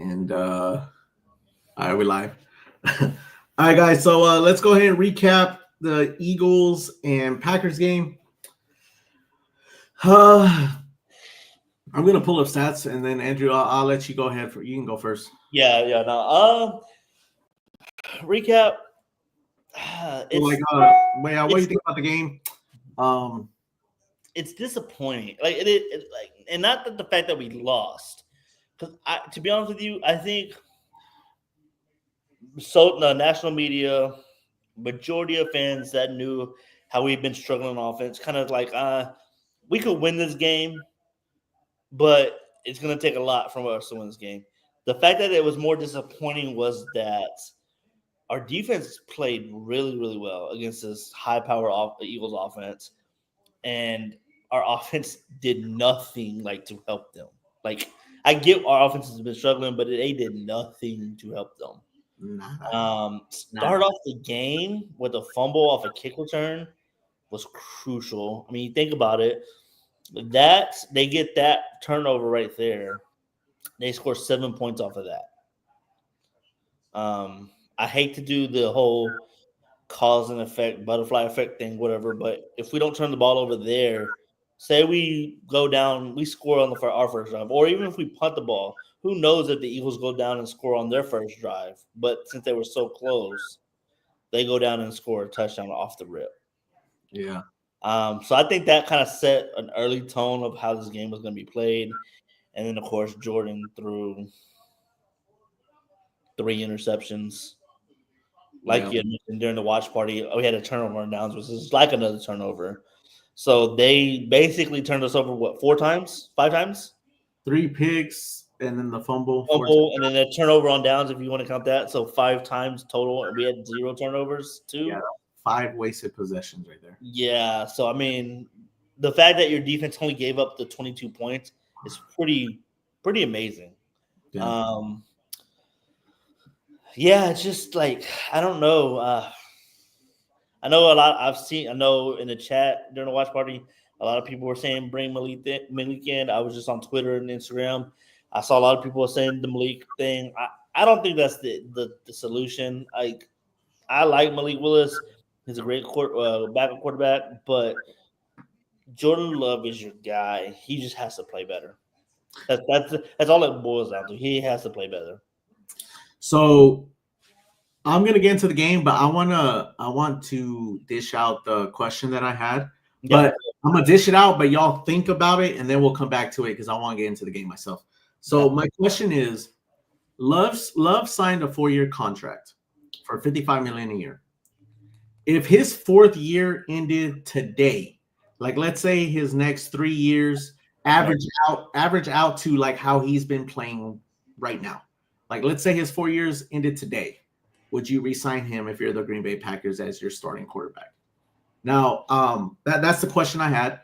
And all right, we're live. All right, guys. So let's go ahead and recap the Eagles and Packers game. I'm gonna pull up stats, and then Andrew, I'll let you go ahead. You can go first. Yeah. No. Recap. So, what do you think about the game? It's disappointing. And not that the fact that we lost. Because to be honest with you, I think the national media, majority of fans that knew how we've been struggling on offense, kind of like we could win this game, but it's going to take a lot from us to win this game. The fact that it was more disappointing was that our defense played really, really well against this high-power Eagles offense, and our offense did nothing to help them. I get our offense has been struggling, but they did nothing to help them. Start off the game with a fumble off a kick return was crucial. I mean, you think about it. They get that turnover right there. They score 7 points off of that. I hate to do the whole cause and effect, butterfly effect thing, whatever, but if we don't turn the ball over there, say we go down, we score on our first drive, or even if we punt the ball, who knows if the Eagles go down and score on their first drive? But since they were so close, they go down and score a touchdown off the rip. Yeah. So I think that kind of set an early tone of how this game was going to be played. And then, of course, Jordan threw 3 interceptions. You had mentioned during the watch party, we had a turnover on downs, which is like another turnover. So they basically turned us over, 4 times? 5 times? 3 picks, and then the fumble. And then the turnover on downs, if you want to count that. So 5 times total, and we had 0 turnovers, too. Yeah, 5 wasted possessions right there. Yeah, so, I mean, the fact that your defense only gave up the 22 points is pretty amazing. Yeah. Yeah, it's just I don't know. I know a lot. I know in the chat during the watch party, a lot of people were saying bring Malik in. I was just on Twitter and Instagram. I saw a lot of people saying the Malik thing. I don't think that's the solution. I like Malik Willis. He's a great backup quarterback, but Jordan Love is your guy. He just has to play better. That's all it boils down to. He has to play better. So I'm gonna get into the game, but I want to dish out the question that I had. But I'm gonna dish it out, but y'all think about it, and then we'll come back to it because I want to get into the game myself. So my question is, Love signed a 4-year contract for $55 million a year. If his 4th year ended today, let's say his next 3 years average out to how he's been playing right now. Let's say his 4 years ended today. Would you re-sign him if you're the Green Bay Packers as your starting quarterback? Now, that's the question I had.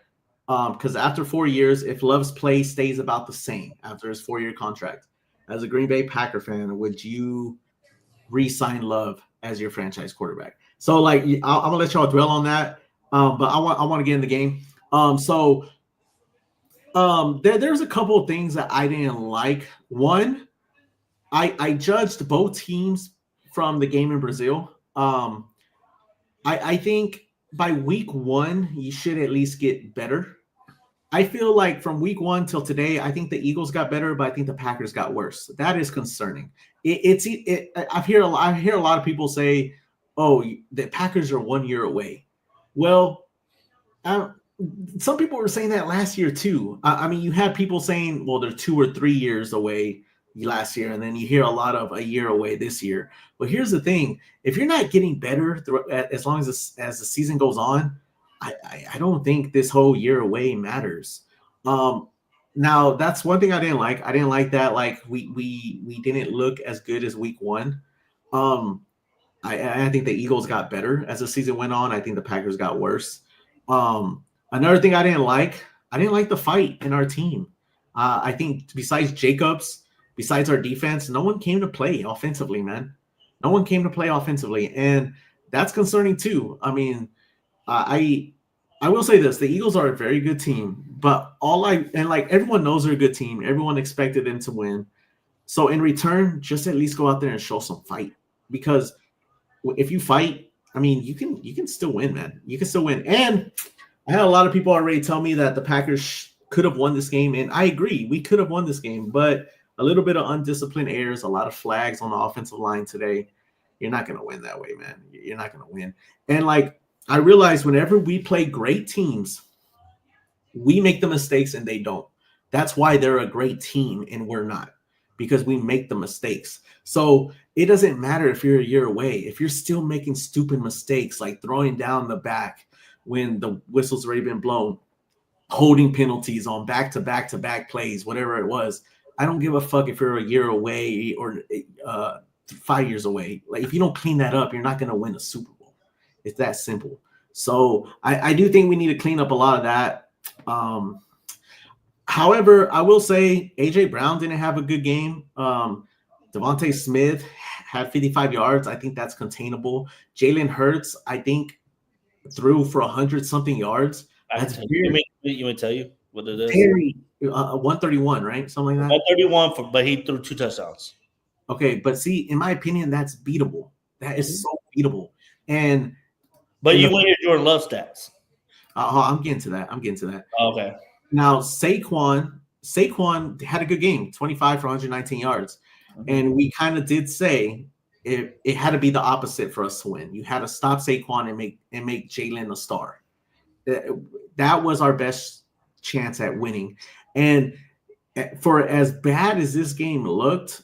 Because after 4 years, if Love's play stays about the same after his 4-year contract, as a Green Bay Packer fan, would you re-sign Love as your franchise quarterback? So, I'm gonna let y'all dwell on that. But I want to get in the game. There's a couple of things that I didn't like. One, I judged both teams from the game in Brazil. I think by week 1, you should at least get better. I feel like from week 1 till today, I think the Eagles got better, but I think the Packers got worse. That is concerning. I hear a lot of people say, "Oh, the Packers are 1 year away." Well, some people were saying that last year too. I mean, you had people saying, "Well, they're 2 or 3 years away." Last year, and then you hear a lot of a year away this year. But here's the thing: if you're not getting better as long as the season goes on, I don't think this whole year away matters. Now that's one thing I didn't like. I didn't like that we didn't look as good as week 1. I think the Eagles got better as the season went on. I think the Packers got worse. Another thing I didn't like the fight in our team. I think besides Jacobs. Besides our defense, no one came to play offensively, man. No one came to play offensively, and that's concerning too. I mean, I will say this: the Eagles are a very good team, but everyone knows they're a good team. Everyone expected them to win. So in return, just at least go out there and show some fight. Because if you fight, I mean, you can still win, man. You can still win. And I had a lot of people already tell me that the Packers could have won this game, and I agree, we could have won this game, but a little bit of undisciplined errors, a lot of flags on the offensive line today. You're not going to win that way, man. You're not going to win. And like I realize whenever we play great teams, we make the mistakes and they don't. That's why they're a great team and we're not, because we make the mistakes. So it doesn't matter if you're a year away. If you're still making stupid mistakes like throwing down the back when the whistle's already been blown, holding penalties on back-to-back plays, whatever it was, I don't give a fuck if you're a year away or 5 years away. Like if you don't clean that up, you're not going to win a Super Bowl. It's that simple. So I do think we need to clean up a lot of that. However, I will say AJ Brown didn't have a good game. Devontae Smith had 55 yards. I think that's containable. Jalen Hurts, I think, threw for 100-something yards. That's you want to tell you what it is? Very 131, right? Something like that. 131, but he threw 2 touchdowns. Okay, but see, in my opinion, that's beatable. That is so beatable. But you want your Jordan Love stats. I'm getting to that. Okay. Now, Saquon had a good game, 25 for 119 yards. And we kind of did say it had to be the opposite for us to win. You had to stop Saquon and make Jalen a star. That was our best chance at winning. And for as bad as this game looked,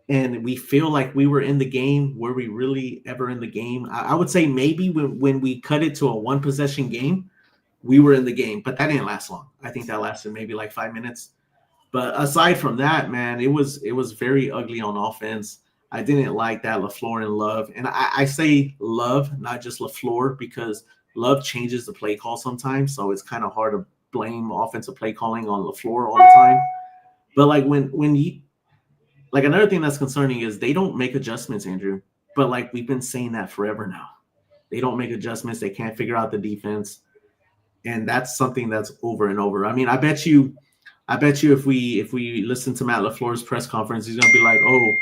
and we feel like we were in the game, were we really ever in the game? I would say maybe when we cut it to a one-possession game, we were in the game, but that didn't last long. I think that lasted maybe like 5 minutes. But aside from that, man, it was very ugly on offense. I didn't like that LaFleur and Love. And I say Love, not just LaFleur, because Love changes the play call sometimes. So it's kind of hard to blame offensive play calling on LaFleur all the time. But like when you like another thing that's concerning is they don't make adjustments, Andrew. But like we've been saying that forever now. They don't make adjustments. They can't figure out the defense. And that's something that's over and over. I mean, I bet you if we listen to Matt LaFleur's press conference, he's gonna be like, "Oh,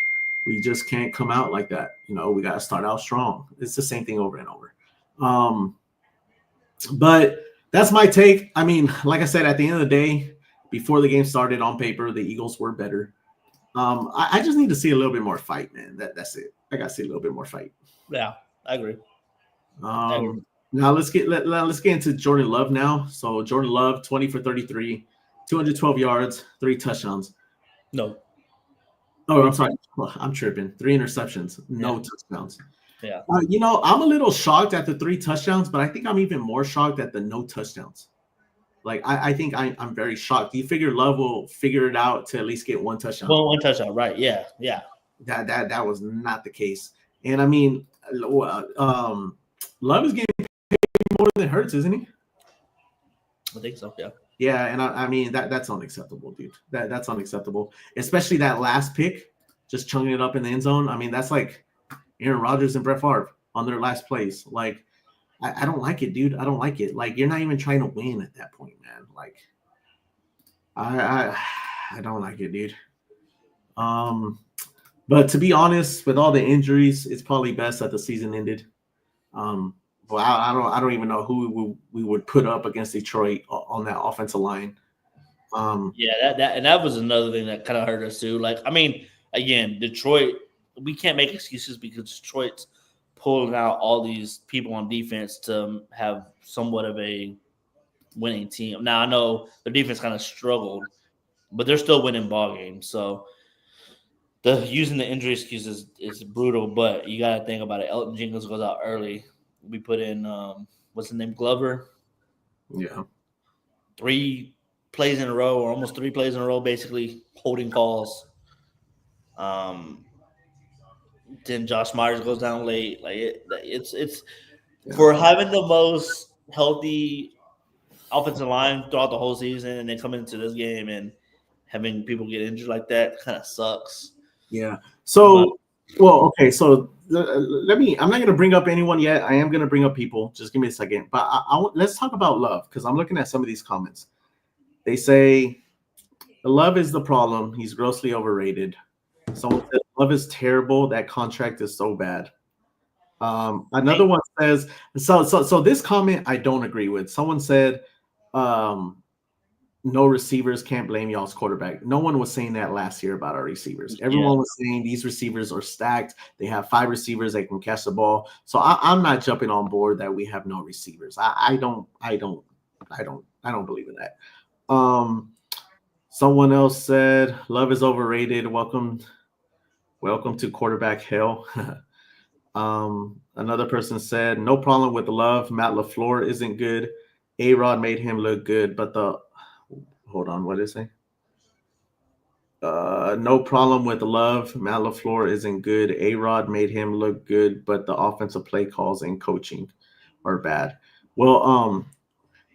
we just can't come out like that. You know, we gotta start out strong." It's the same thing over and over. But that's my take. I mean, like I said, at the end of the day, before the game started, on paper, the Eagles were better. I just need to see a little bit more fight, man. That's it. I gotta see a little bit more fight. Yeah, I agree. Now let's get into Jordan Love now. So Jordan Love, 20 for 33, 212 yards, 3 touchdowns. No. Oh, I'm sorry. I'm tripping. 3 interceptions, no touchdowns. Yeah. I'm a little shocked at the 3 touchdowns, but I think I'm even more shocked at the no touchdowns. Like I think I'm very shocked. Do you figure Love will figure it out to at least get 1 touchdown? Well, 1 touchdown, right? Yeah. That was not the case. And I mean, Love is getting paid more than Hurts, isn't he? I think so. Yeah. Yeah, and I mean that's unacceptable, dude. That's unacceptable. Especially that last pick, just chunking it up in the end zone. I mean, that's like Aaron Rodgers and Brett Favre on their last plays. Like, I don't like it, dude. I don't like it. Like, you're not even trying to win at that point, man. Like, I don't like it, dude. But to be honest, with all the injuries, it's probably best that the season ended. Well, I don't even know who we would put up against Detroit on that offensive line. That was another thing that kind of hurt us too. Like, I mean, again, Detroit, we can't make excuses because Detroit's pulling out all these people on defense to have somewhat of a winning team. Now I know the defense kind of struggled, but they're still winning ball games. So using the injury excuses is brutal, but you got to think about it. Elton Jenkins goes out early. We put in what's his name, Glover. Yeah, 3 plays in a row, or almost 3 plays in a row, basically holding calls. Then Josh Myers goes down late. Like it's for having the most healthy offensive line throughout the whole season, and then coming into this game and having people get injured like that kind of sucks. Yeah. So, okay. So I'm not going to bring up anyone yet. I am going to bring up people. Just give me a second. But let's talk about Love, because I'm looking at some of these comments. They say Love is the problem. He's grossly overrated. Someone said Love is terrible. That contract is so bad. Another one says so this comment I don't agree with. Someone said no receivers, can't blame y'all's quarterback. No one was saying that last year about our receivers. Everyone was saying these receivers are stacked. They have 5 receivers that can catch the ball. So I'm not jumping on board that we have no receivers. I don't believe in that. Someone else said Love is overrated. Welcome to quarterback hell. Another person said no problem with Love. Matt LaFleur isn't good. A-Rod made him look good, but hold on, what did it say? No problem with Love. Matt LaFleur isn't good. A-Rod made him look good, but the offensive play calls and coaching are bad. Well,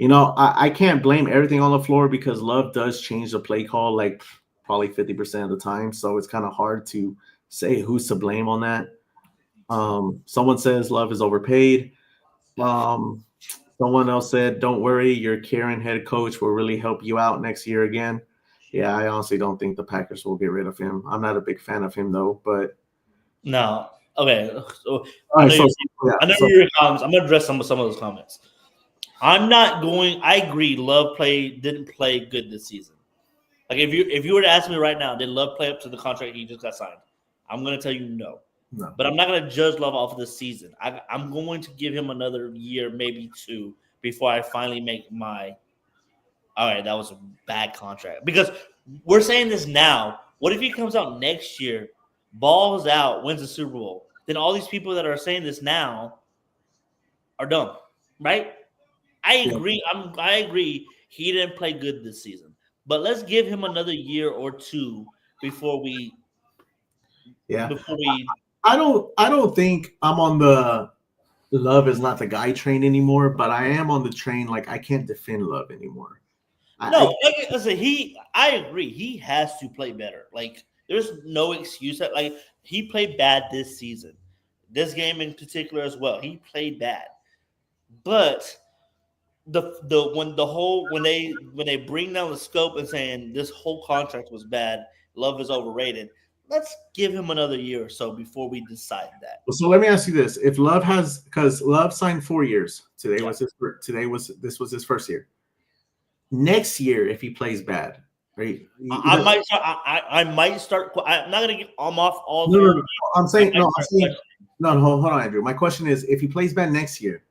I can't blame everything on LaFleur because Love does change the play call like probably 50% of the time. So it's kind of hard to say who's to blame on that. Someone says Love is overpaid. Someone else said, don't worry, your Karen head coach will really help you out next year again. Yeah, I honestly don't think the Packers will get rid of him. I'm not a big fan of him, though, but... No. Okay. So, I know your comments. I'm going to address some of those comments. I agree, Love didn't play good this season. Like, if you were to ask me right now, did Love play up to the contract he just got signed? I'm going to tell you no. But I'm not going to judge Love off of this season. I'm going to give him another year, maybe 2, before I finally make my, all right, that was a bad contract. Because we're saying this now. What if he comes out next year, balls out, wins the Super Bowl? Then all these people that are saying this now are dumb, right? I agree. I agree. He didn't play good this season. But let's give him another year or 2 before we. Yeah. I don't think I'm on the Love is not the guy train anymore, but I am on the train. Like, I can't defend Love anymore. I agree. He has to play better. Like, there's no excuse that, like, he played bad this season. This game in particular as well. He played bad. But when they bring down the scope and saying this whole contract was bad, Love is overrated. Let's give him another year or so before we decide that. So let me ask you this: if Love because Love signed 4 years, this was his first year. Next year, if he plays bad, right? I might start. I'm not gonna get off all. No. I'm saying no. Hold on, Andrew. My question is: if he plays bad next year,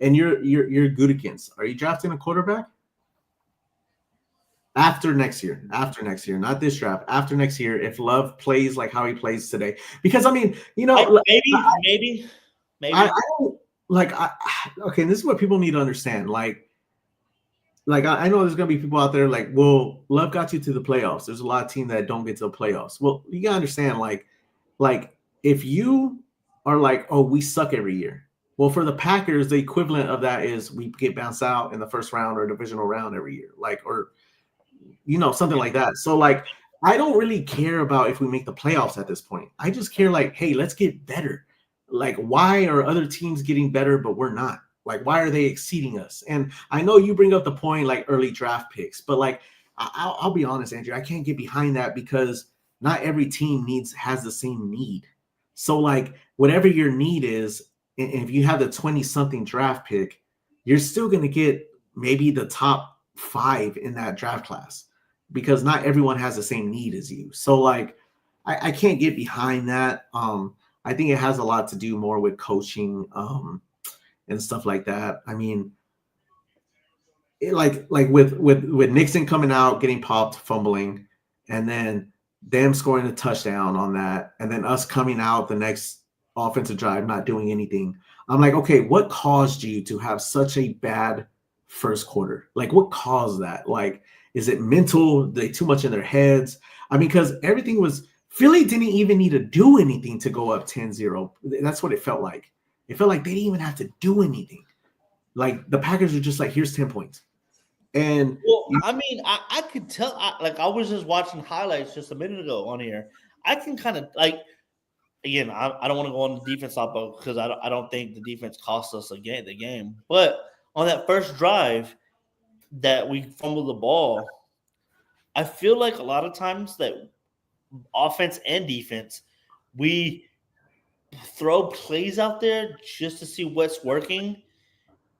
and you're Gutekunst, are you drafting a quarterback? After next year, not this draft. After next year, if Love plays like how he plays today, because I mean, maybe. I don't like. Okay, this is what people need to understand. Like I know there's gonna be people out there like, well, Love got you to the playoffs. There's a lot of teams that don't get to the playoffs. Well, you gotta understand, like if you are like, oh, we suck every year. Well, for the Packers, the equivalent of that is we get bounced out in the first round or divisional round every year, something like that. So, like, I don't really care about if we make the playoffs at this point. I just care, like, hey, let's get better. Like, why are other teams getting better, but we're not? Like, why are they exceeding us? And I know you bring up the point, like, early draft picks, but, like, I'll be honest, Andrew, I can't get behind that because not every team has the same need. So, like, whatever your need is, and if you have the 20-something draft pick, you're still going to get maybe the top 5 in that draft class because not everyone has the same need as you. So, like, I can't get behind that. I think it has a lot to do more with coaching and stuff like that. I mean, like with Nixon coming out, getting popped, fumbling, and then them scoring a touchdown on that, and then us coming out the next offensive drive not doing anything. I'm like, okay, what caused you to have such a bad first quarter? Like, what caused that? Like, is it mental? They too much in their heads? I mean, because everything was Philly didn't even need to do anything to go up 10-0. That's what it felt like. It felt like they didn't even have to do anything. Like, the Packers are just like, here's 10 points. And I mean, I could tell. I was just watching highlights just a minute ago on here. I can kind of like. Again, I don't want to go on the defense top because I don't think the defense cost us the game. But on that first drive that we fumbled the ball, I feel like a lot of times that offense and defense, we throw plays out there just to see what's working,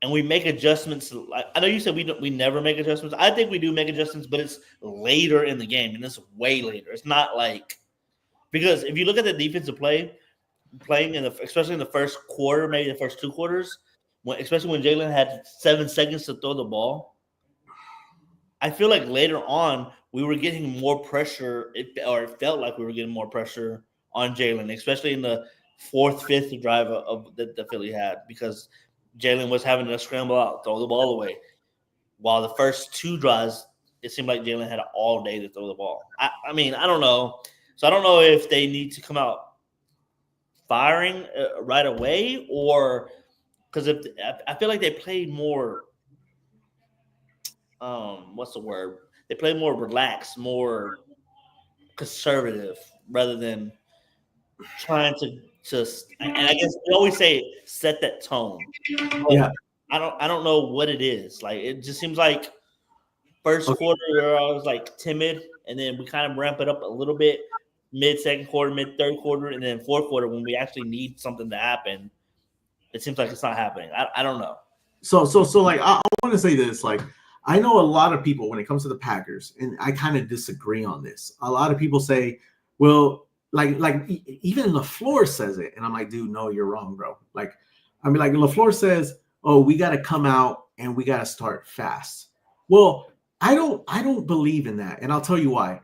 and we make adjustments. I know you said we never make adjustments. I think we do make adjustments, but it's later in the game, and it's way later. It's not like because if you look at the defensive playing especially in the first quarter, maybe the first 2 quarters, especially when Jalen had 7 seconds to throw the ball, I feel like later on we were getting more pressure, it felt like we were getting more pressure on Jalen, especially in the 4th, 5th drive of the Philly had, because Jalen was having to scramble out, throw the ball away. While the first 2 drives, it seemed like Jalen had all day to throw the ball. I mean, I don't know. So I don't know if they need to come out firing right away, or because I feel like they played more. What's the word? They play more relaxed, more conservative, rather than trying to just. And I guess we always say set that tone. Yeah. I don't know what it is. Like it just seems like first quarter I was like timid, and then we kind of ramp it up a little bit mid second quarter, mid third quarter, and then fourth quarter when we actually need something to happen. It seems like it's not happening. I don't know. So like I want to say this. Like I know a lot of people when it comes to the Packers, and I kind of disagree on this. A lot of people say, well, like even LaFleur says it, and I'm like, dude, no, you're wrong, bro. Like, I mean, like LaFleur says, oh, we got to come out and we got to start fast. Well, I don't believe in that, and I'll tell you why.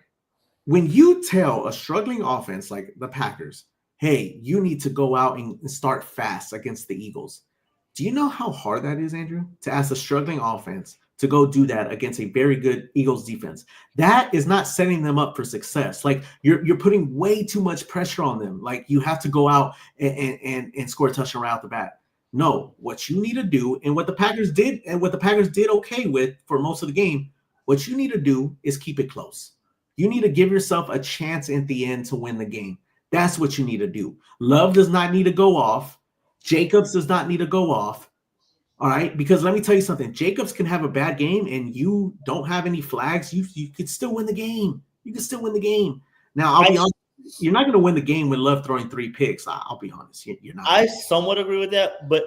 When you tell a struggling offense like the Packers, hey, you need to go out and start fast against the Eagles. Do you know how hard that is, Andrew, to ask a struggling offense to go do that against a very good Eagles defense? That is not setting them up for success. Like you're putting way too much pressure on them. Like you have to go out and score a touchdown right out the bat. No, what you need to do, and what the Packers did, and what the Packers did okay with for most of the game, what you need to do is keep it close. You need to give yourself a chance at the end to win the game. That's what you need to do. Love does not need to go off. Jacobs does not need to go off. All right, because let me tell you something. Jacobs can have a bad game and you don't have any flags. You could still win the game. You can still win the game. Now, I'll be honest. You're not going to win the game with Love throwing 3 picks. I'll be honest. You're not. I somewhat agree with that, but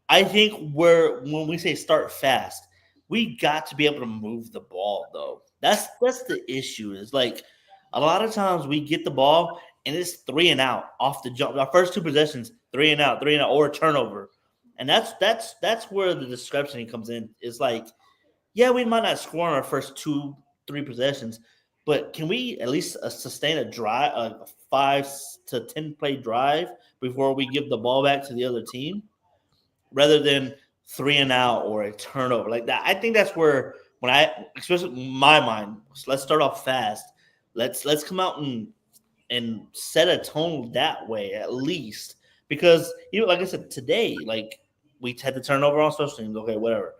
I think when we say start fast, we got to be able to move the ball, though. That's the issue. Is like a lot of times we get the ball and it's 3 and out off the jump. Our first 2 possessions, 3 and out, or a turnover. And that's where the discrepancy comes in. It's like, yeah, we might not score on our first 2-3 possessions, but can we at least sustain a drive, a 5 to 10 play drive before we give the ball back to the other team, rather than 3 and out or a turnover like that? I think that's where especially in my mind, let's start off fast. Let's come out and set a tone that way at least, because like I said today, like. We had the turnover on special teams. Okay, whatever.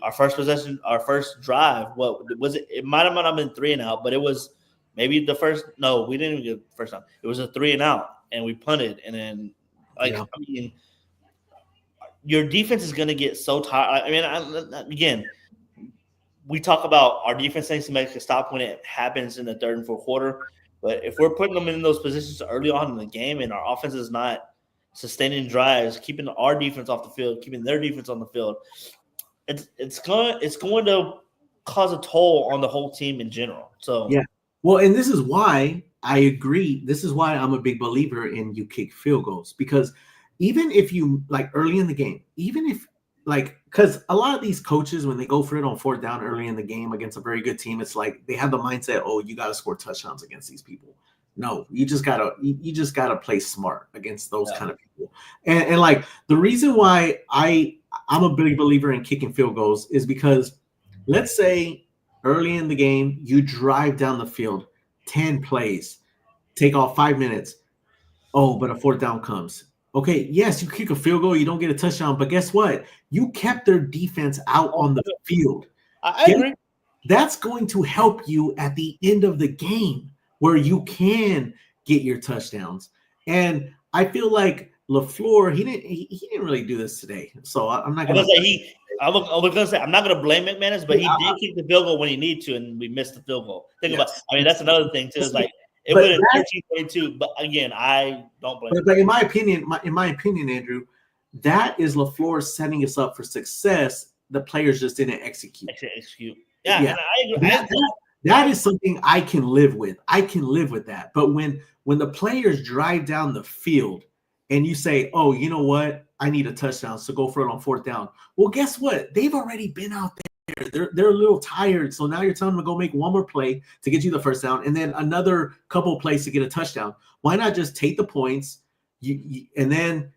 Our first possession, our first drive. What was it? It might have been 3 and out, but it was maybe the first. No, we didn't even get the first time. It was a 3 and out, and we punted. And then, I mean, your defense is going to get so tired. I mean, again, we talk about our defense needs to make a stop when it happens in the third and fourth quarter. But if we're putting them in those positions early on in the game, and our offense is not sustaining drives, keeping our defense off the field, keeping their defense on the field, it's going to cause a toll on the whole team in general. So yeah, well, and this is why I agree. This is why I'm a big believer in you kick field goals, because even if you like early in the game, even if like, because a lot of these coaches, when they go for it on 4th down early in the game against a very good team, it's like they have the mindset, oh, you got to score touchdowns against these people. No, you just gotta play smart against those kind of people. And like the reason why I'm a big believer in kicking field goals is because let's say early in the game you drive down the field 10 plays, take off 5 minutes. Oh, but a 4th down comes. Okay, yes, you kick a field goal, you don't get a touchdown, but guess what? You kept their defense out on the field. I agree. That's going to help you at the end of the game, where you can get your touchdowns. And I feel like LaFleur, he didn't really do this today. So I'm not I gonna was say I was gonna say I'm not gonna blame McManus, but he did kick the field goal when he needed to, and we missed the field goal. Think about. I mean, that's another thing too. Is like it But would have 13-22, but again, I don't blame. But in my opinion, Andrew, that is LaFleur setting us up for success. The players just didn't execute. Yeah, Yeah. and I agree. That is something I can live with. I can live with that. But when the players drive down the field and you say, "Oh, you know what? I need a touchdown, so go for it on fourth down." Well, guess what? They've already been out there. They're a little tired. So now you're telling them to go make one more play to get you the first down, and then another couple plays to get a touchdown. Why not just take the points? And then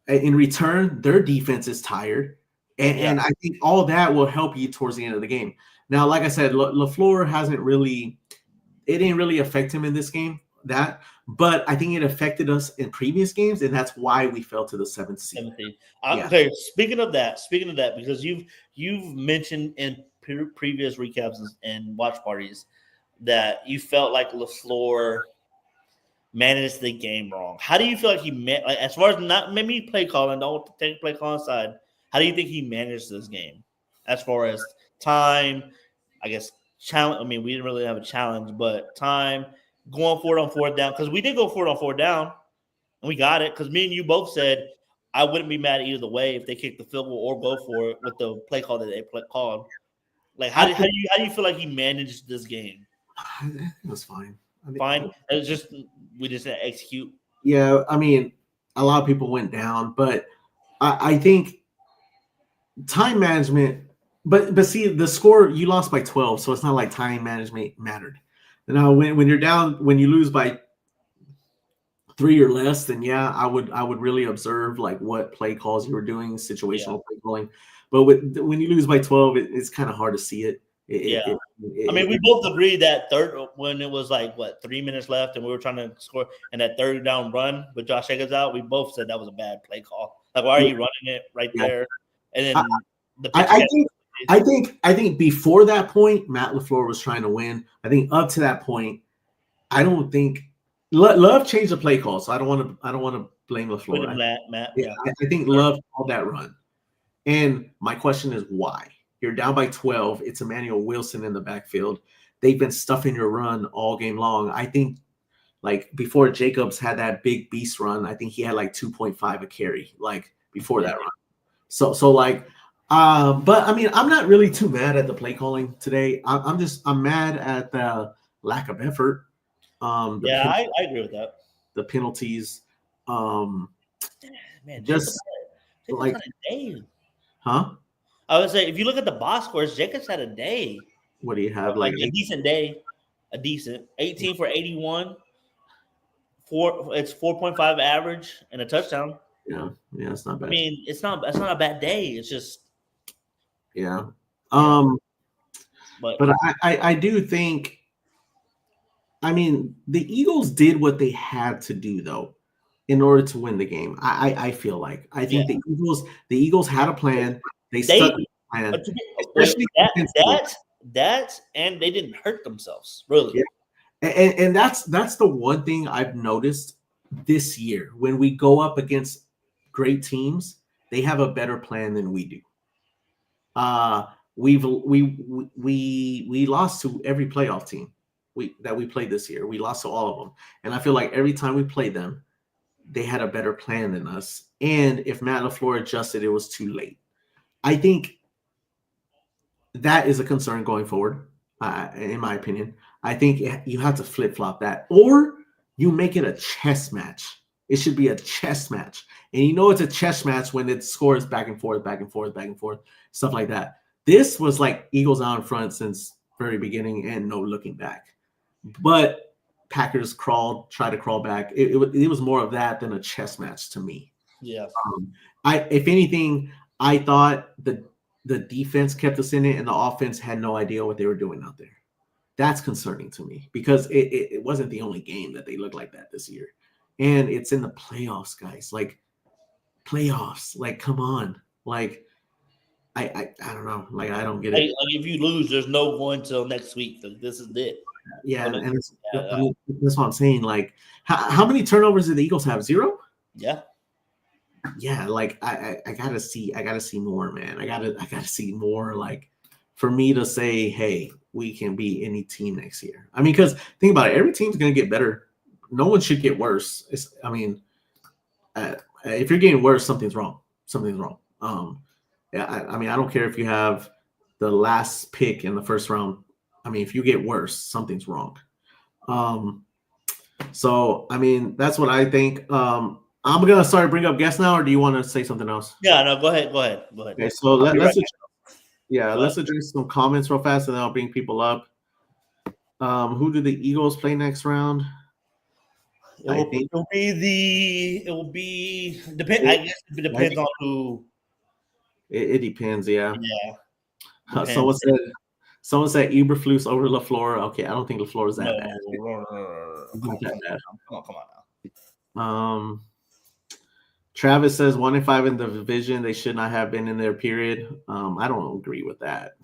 in return, their defense is tired, and I think all that will help you towards the end of the game. Now, like I said, LaFleur it didn't really affect him in this game, but I think it affected us in previous games, and that's why we fell to the 7th seed. Okay, speaking of that, because you've mentioned in previous recaps and watch parties that you felt like LaFleur managed the game wrong. How do you feel like as far as not maybe play calling, don't take play calling aside, how do you think he managed this game as far as time, I guess, challenge? I mean, we didn't really have a challenge, but time, going for it on fourth down, because we did go for it on fourth down, and we got it, because me and you both said I wouldn't be mad either way if they kicked the field goal or go for it with the play call that they called. Like, how do you feel like he managed this game? It was fine. Fine. It's just we just didn't execute. Yeah, I mean, a lot of people went down, but I think time management. But see, the score, you lost by 12, so it's not like time management mattered. Now, when you're down, when you lose by 3 or less, then yeah, I would really observe like what play calls you were doing, situational play calling. But when you lose by 12, it's kind of hard to see it. I mean, we both agreed that when it was like 3 minutes left and we were trying to score, and that third down run with Josh Jacobs out, we both said that was a bad play call. Like, why are you running it right there? And then I think before that point, Matt LaFleur was trying to win. I think up to that point, I don't think Love changed the play call, so I don't want to blame LaFleur. I think Love called that run, and my question is why? You're down by 12. It's Emmanuel Wilson in the backfield. They've been stuffing your run all game long. I think, like, before Jacobs had that big beast run, I think he had like 2.5 a carry, like, before that run. So but I mean, I'm not really too mad at the play calling today. I'm mad at the lack of effort. I agree with that. The penalties. Man, just like, huh? I would say if you look at the box scores, Jacobs had a day. What do you have? Like a decent day, a decent 18 for 81. It's 4.5 average and a touchdown. Yeah, it's not bad. I mean, it's not a bad day. It's just but I do think. I mean, the Eagles did what they had to do though, in order to win the game. I feel like the Eagles had a plan. They stuck to the plan. Especially that, and they didn't hurt themselves, really. Yeah. And that's the one thing I've noticed this year. When we go up against great teams, they have a better plan than we do. We lost to every playoff team that we played this year. We lost to all of them. And I feel like every time we played them, they had a better plan than us. And if Matt LaFleur adjusted, it was too late. I think that is a concern going forward, in my opinion. I think you have to flip-flop that. Or you make it a chess match. It should be a chess match. And you know it's a chess match when it scores back and forth, stuff like that. This was like Eagles out in front since very beginning and no looking back. But Packers tried to crawl back. It was more of that than a chess match to me. Yeah. If anything, I thought the defense kept us in it and the offense had no idea what they were doing out there. That's concerning to me because it wasn't the only game that they looked like that this year. And it's in the playoffs, guys. Like, playoffs. Like, come on. Like, I don't know. Like, I don't get it. Like, if you lose, there's no going till next week. This is it. Yeah, and that's what I'm saying. Like, how many turnovers did the Eagles have? 0? Yeah. yeah, like I gotta see more, man. I gotta see more. Like for me to say, hey, we can beat any team next year. I mean, because think about it, every team's gonna get better. No one should get worse. I mean, if you're getting worse, something's wrong. Something's wrong. Yeah, I mean, I don't care if you have the last pick in the first round. I mean, if you get worse, something's wrong. So I mean, that's what I think. I'm gonna start bring up guests now, or do you want to say something else? Yeah, no, go ahead. Okay, so let's address some comments real fast, and then I'll bring people up. Who do the Eagles play next round? It will be depend. I guess it depends on who. It depends, yeah. Yeah. Someone said Eberflus over LaFleur. Okay, I don't think LaFleur is that bad. Not that bad. Come on now. Travis says 1-5 in the division. They should not have been in there. Period. I don't agree with that.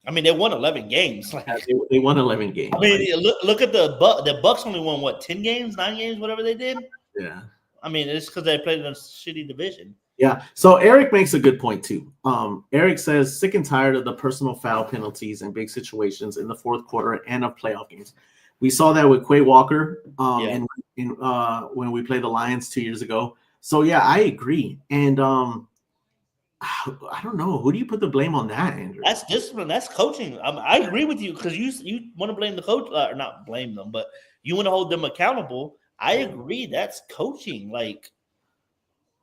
I mean, they won 11 games. Like, they won 11 games. I mean, look at the Bucks only won what 10 games, 9 games, whatever they did. Yeah. I mean, it's because they played in a shitty division. Yeah. So Eric makes a good point too. Eric says sick and tired of the personal foul penalties in big situations in the fourth quarter and of playoff games. We saw that with Quay Walker when we played the Lions 2 years ago. So yeah, I agree. And I don't know. Who do you put the blame on that, Andrew? That's discipline. That's coaching. I agree with you because you want to blame the coach, or not blame them, but you want to hold them accountable. I agree. That's coaching. Like,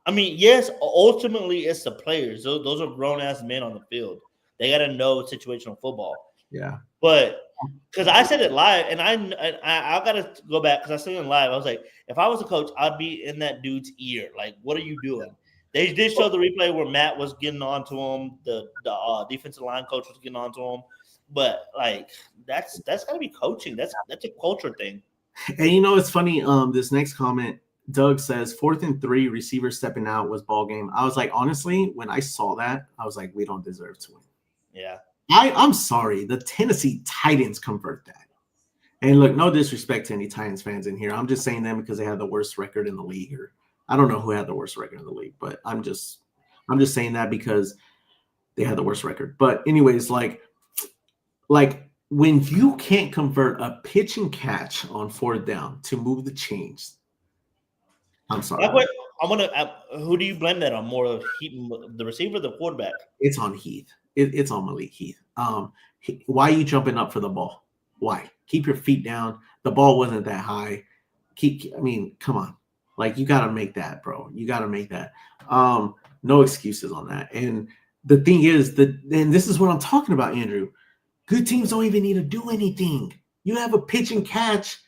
I mean, yes, ultimately it's the players. Those are grown ass men on the field. They got to know situational football. Yeah. But because I said it live, and I got to go back because I said it live. I was like, if I was a coach, I'd be in that dude's ear. Like, what are you doing? They did show the replay where Matt was getting onto him. The defensive line coach was getting onto him. But like, that's got to be coaching. That's a culture thing. And you know, it's funny. This next comment, Doug says 4th and 3, receiver stepping out was ball game. I was like, honestly, when I saw that, I was like, we don't deserve to win. Yeah. I'm sorry. The Tennessee Titans convert that. And look, no disrespect to any Titans fans in here. I'm just saying them because they have the worst record in the league. Or I don't know who had the worst record in the league, but I'm just saying that because they had the worst record. But anyways, like when you can't convert a pitch and catch on 4th down to move the chains, I'm sorry. Who do you blame that on more? The receiver, or the quarterback? It's on Heath. It's on Malik Heath. Why are you jumping up for the ball? Why? Keep your feet down. The ball wasn't that high. I mean, come on. Like, you got to make that, bro. You got to make that. No excuses on that. And the thing is, and this is what I'm talking about, Andrew. Good teams don't even need to do anything. You have a pitch and catch,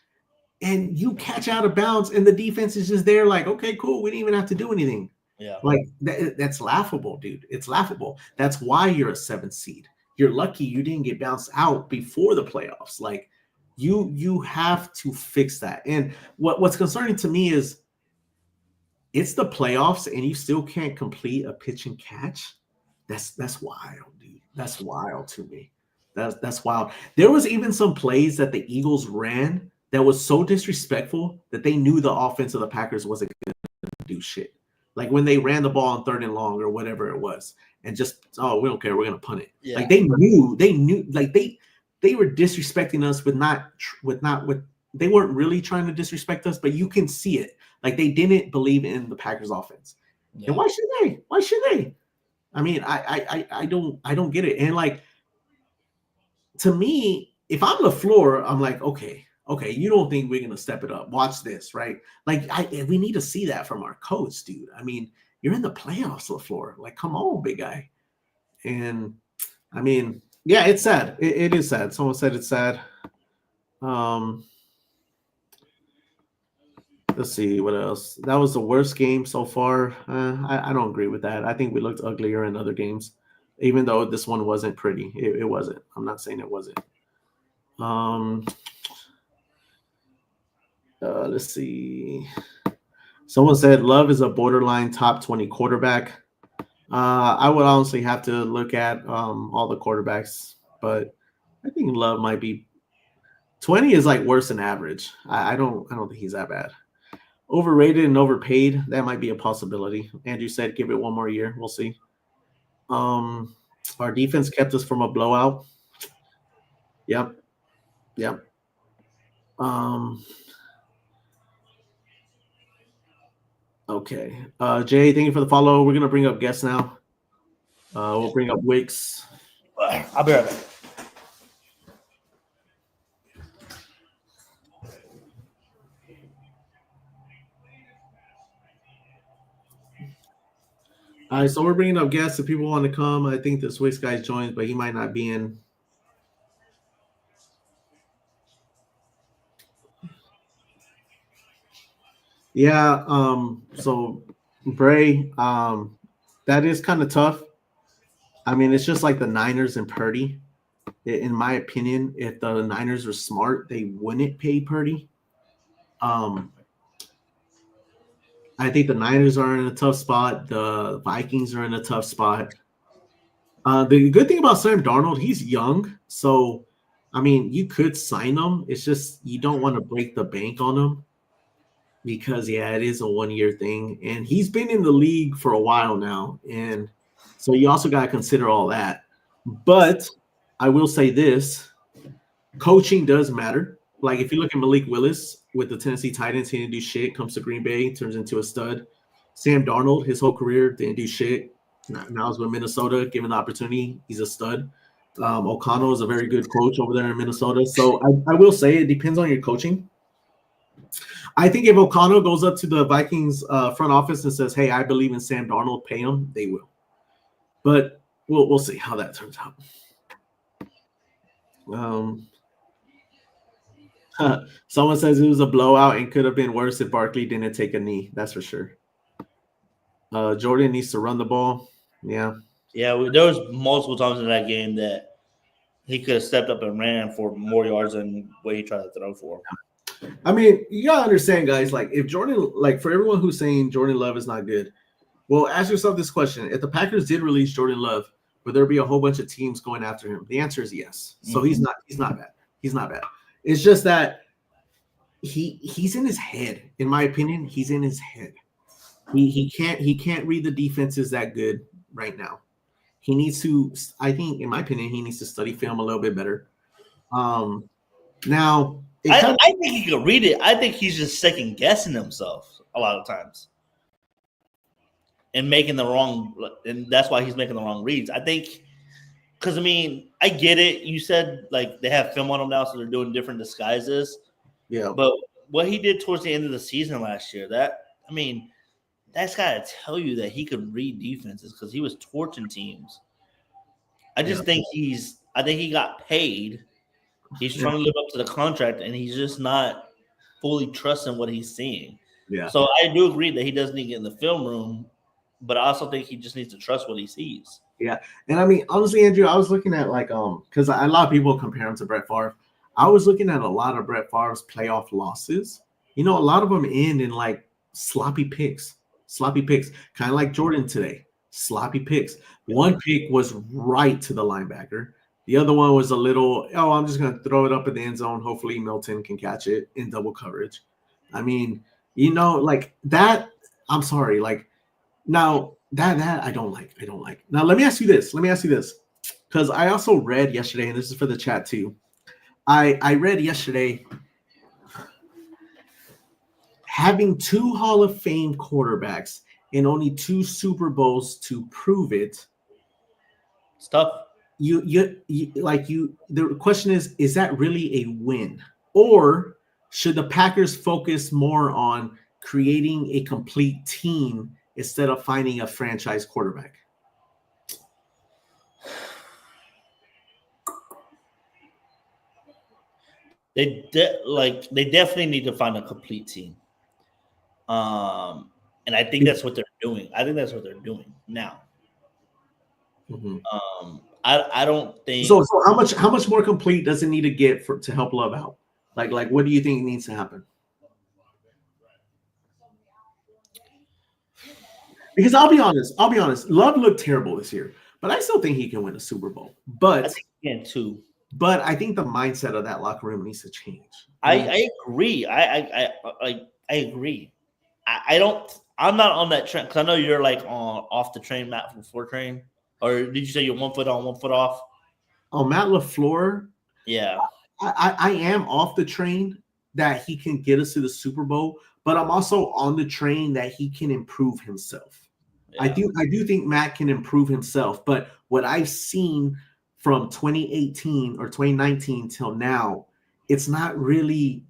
and you catch out of bounds, and the defense is just there like, okay, cool. We didn't even have to do anything. Yeah. Like, that's laughable, dude. It's laughable. That's why you're a 7th seed. You're lucky you didn't get bounced out before the playoffs. Like, you have to fix that. And what's concerning to me is it's the playoffs and you still can't complete a pitch and catch. That's wild, dude. That's wild to me. That's wild. There was even some plays that the Eagles ran that was so disrespectful that they knew the offense of the Packers wasn't going to do shit. Like when they ran the ball on 3rd and long or whatever it was, and just, oh, we don't care, we're going to punt it. Yeah. Like they knew, like they were disrespecting us they weren't really trying to disrespect us, but you can see it. Like they didn't believe in the Packers offense. Yeah. And why should they? Why should they? I mean, I don't get it. And like, to me, if I'm LaFleur, I'm like, okay, you don't think we're gonna step it up? Watch this, right? Like, we need to see that from our coach, dude. I mean, you're in the playoffs, LaFleur. Like, come on, big guy. And I mean, yeah, it's sad. It is sad. Someone said it's sad. Let's see what else. That was the worst game so far. I don't agree with that. I think we looked uglier in other games, even though this one wasn't pretty. It wasn't. I'm not saying it wasn't. Let's see. Someone said Love is a borderline top 20 quarterback. I would honestly have to look at all the quarterbacks, but I think Love might be 20 is like worse than average. I don't think he's that bad. overrated and overpaid. That might be a possibility. Andrew said, give it one more year. We'll see. Our defense kept us from a blowout. Yep. Okay. Jay, thank you for the follow. We're gonna bring up guests now. We'll bring up Wicks. I'll be right back. All right, so we're bringing up guests. If people want to come, I think this Wicks guy joins, but he might not be in. Yeah. So Bray, that is kind of tough. I mean, it's just like the Niners and Purdy. In my opinion, if the Niners were smart, they wouldn't pay Purdy. I think the Niners are in a tough spot. The Vikings are in a tough spot. The good thing about Sam Darnold, he's young. So, I mean, you could sign him. It's just you don't want to break the bank on him because, yeah, it is a one-year thing. And he's been in the league for a while now. And so you also got to consider all that. But I will say this. Coaching does matter. Like, if you look at Malik Willis with the Tennessee Titans, he didn't do shit. Comes to Green Bay, turns into a stud. Sam Darnold, his whole career, didn't do shit. Now he's with Minnesota, given the opportunity, he's a stud. O'Connell is a very good coach over there in Minnesota. So I will say it depends on your coaching. I think if O'Connell goes up to the Vikings front office and says, hey, I believe in Sam Darnold, pay him, they will. But we'll see how that turns out. Someone says it was a blowout and could have been worse if Barkley didn't take a knee. That's for sure. Jordan needs to run the ball. Yeah, there was multiple times in that game that he could have stepped up and ran for more yards than what he tried to throw for. I mean, you gotta understand, guys. Like, if Jordan, like, for everyone who's saying Jordan Love is not good, well, ask yourself this question: if the Packers did release Jordan Love, would there be a whole bunch of teams going after him? The answer is yes. So he's not bad. He's not bad. It's just that he's in his head. In my opinion, he's in his head. He can't read the defenses that good right now. He needs to. I think, in my opinion, he needs to study film a little bit better. Now, I think he could read it. I think he's just second guessing himself a lot of times and making the wrong. And that's why he's making the wrong reads. I think because, I mean, I get it. You said like they have film on him now, so they're doing different disguises. Yeah. But what he did towards the end of the season last year, that's got to tell you that he could read defenses because he was torching teams. I just think I think he got paid. He's trying to live up to the contract, and he's just not fully trusting what he's seeing. Yeah. So I do agree that he does need to get in the film room, but I also think he just needs to trust what he sees. Yeah. And I mean, honestly, Andrew, I was looking at because a lot of people compare him to Brett Favre. I was looking at a lot of Brett Favre's playoff losses. You know, a lot of them end in like sloppy picks, kind of like Jordan today. Sloppy picks. One pick was right to the linebacker. The other one was a little, I'm just going to throw it up in the end zone. Hopefully Milton can catch it in double coverage. I mean, you know, like that, I'm sorry. Like, now that I don't like. Now, let me ask you this. Because I also read yesterday, and this is for the chat too. I read yesterday, having 2 Hall of Fame quarterbacks and only 2 Super Bowls to prove it. It's tough. The question is that really a win? Or should the Packers focus more on creating a complete team instead of finding a franchise quarterback? They definitely need to find a complete team. And I think that's what they're doing. Now. Mm-hmm. I don't think so. How much more complete does it need to get to help Love out? Like what do you think needs to happen? Because I'll be honest. Love looked terrible this year, but I still think he can win a Super Bowl. But I think he can too. But I think the mindset of that locker room needs to change. I agree. I agree. I don't. I'm not on that train because I know you're like on off the train, Matt LaFleur train. Or did you say you're 1 foot on, 1 foot off? Oh, Matt LaFleur. Yeah. I am off the train that he can get us to the Super Bowl, but I'm also on the train that he can improve himself. Yeah. I do think Matt can improve himself, but what I've seen from 2018 or 2019 till now, it's not really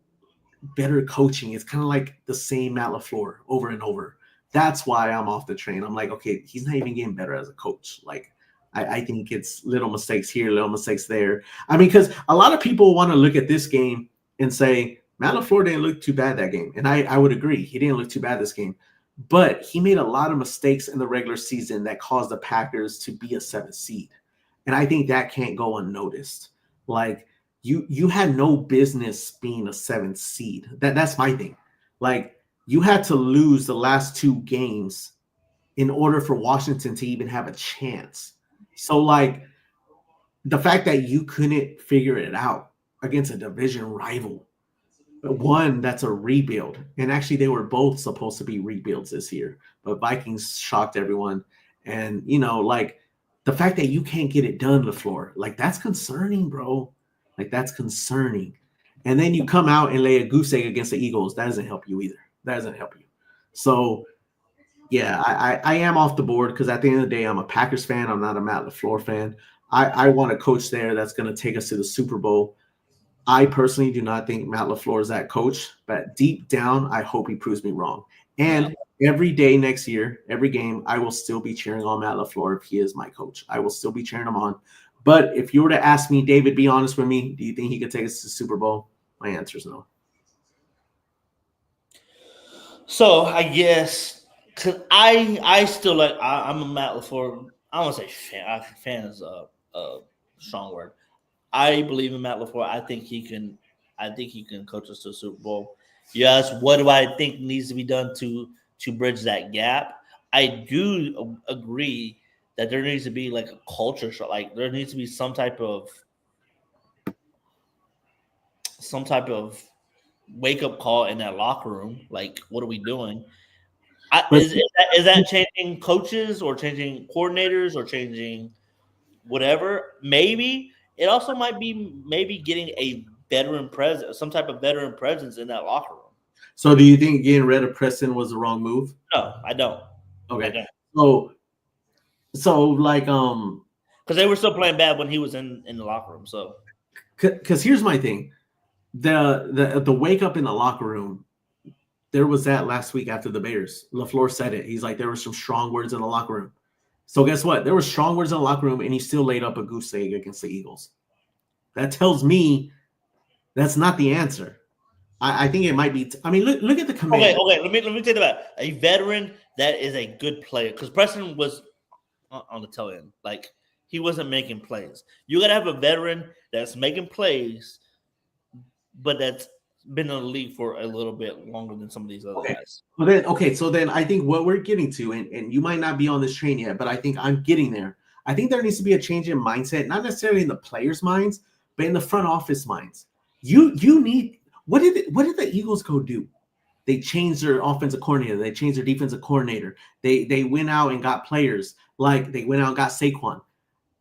better coaching. It's kind of like the same Matt LaFleur over and over. That's why I'm off the train. I'm like, okay, he's not even getting better as a coach. Like, I think it's little mistakes here, little mistakes there. I mean, because a lot of people want to look at this game and say, Matt LaFleur didn't look too bad that game. And I would agree. He didn't look too bad this game. But he made a lot of mistakes in the regular season that caused the Packers to be a 7th seed. And I think that can't go unnoticed. Like, you had no business being a 7th seed. That's my thing. Like, you had to lose the last 2 games in order for Washington to even have a chance. So, like, the fact that you couldn't figure it out against a division rival, one that's a rebuild, and actually they were both supposed to be rebuilds this year, but Vikings shocked everyone. And, you know, like, the fact that you can't get it done, LaFleur, like, that's concerning, bro. Like, that's concerning. And then you come out and lay a goose egg against the Eagles. That doesn't help you either. That doesn't help you. So, yeah, I am off the board because at the end of the day, I'm a Packers fan. I'm not a Matt LaFleur fan. I want a coach there that's going to take us to the Super Bowl. I personally do not think Matt LaFleur is that coach, but deep down, I hope he proves me wrong. And every day next year, every game, I will still be cheering on Matt LaFleur if he is my coach. I will still be cheering him on. But if you were to ask me, David, be honest with me, do you think he could take us to the Super Bowl? My answer is no. So I guess because I still like I'm a Matt LaFleur. I don't want to say fan. Fan is a strong word. I believe in Matt LaFleur. I think he can coach us to the Super Bowl. Yes. What do I think needs to be done to bridge that gap? I do agree that there needs to be like a culture shock. Like there needs to be some type of wake up call in that locker room. Like, what are we doing? Is that changing coaches or changing coordinators or changing whatever? Maybe it also might be maybe getting a veteran presence, some type of veteran presence in that locker room. So, do you think getting rid of Preston was the wrong move? No, I don't. Okay, I don't. So like because they were still playing bad when he was in the locker room. So, because here's my thing. The wake up in the locker room, there was that last week after the Bears. LaFleur said it. He's like, there were some strong words in the locker room. So guess what? There were strong words in the locker room, and he still laid up a goose egg against the Eagles. That tells me not the answer. I think it might be. I mean, look at the command. Okay. Let me take that back. A veteran that is a good player because Preston was on the tail end. Like he wasn't making plays. You got to have a veteran that's making plays, but that's been in the league for a little bit longer than some of these other guys. So then I think what we're getting to, and you might not be on this train yet, but I think I'm getting there. I think there needs to be a change in mindset, not necessarily in the players' minds, but in the front office minds. You need what did the Eagles go do? They changed their offensive coordinator. They changed their defensive coordinator. They went out and got players. Like they went out and got Saquon.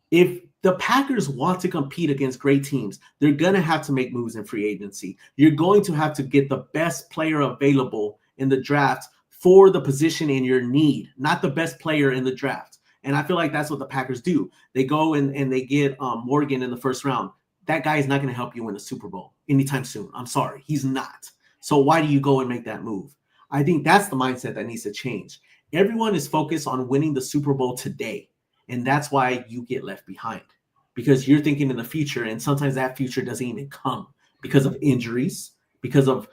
If the Packers want to compete against great teams, they're going to have to make moves in free agency. You're going to have to get the best player available in the draft for the position in your need, not the best player in the draft. And I feel like that's what the Packers do. They go and they get Morgan in the first round. That guy is not going to help you win the Super Bowl anytime soon. I'm sorry. He's not. So why do you go and make that move? I think that's the mindset that needs to change. Everyone is focused on winning the Super Bowl today. And that's why you get left behind. Because you're thinking in the future, and sometimes that future doesn't even come because of injuries, because of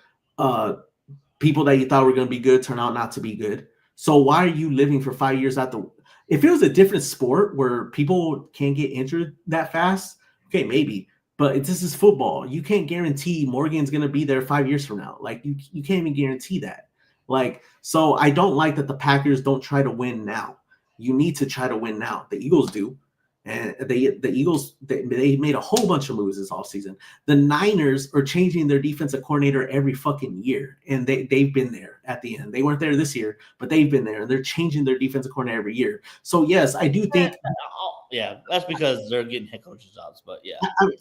people that you thought were going to be good turn out not to be good. So why are you living for 5 years out the – if it was a different sport where people can't get injured that fast, okay, maybe. But this is football. You can't guarantee Morgan's going to be there 5 years from now. Like, you can't even guarantee that. Like, so I don't like that the Packers don't try to win now. You need to try to win now. The Eagles do. And the Eagles, they made a whole bunch of moves this offseason. The Niners are changing their defensive coordinator every fucking year, and they've been there at the end. They weren't there this year, but they've been there, and they're changing their defensive coordinator every year. So yes, I do think. Yeah, that's because they're getting head coaches jobs. But yeah,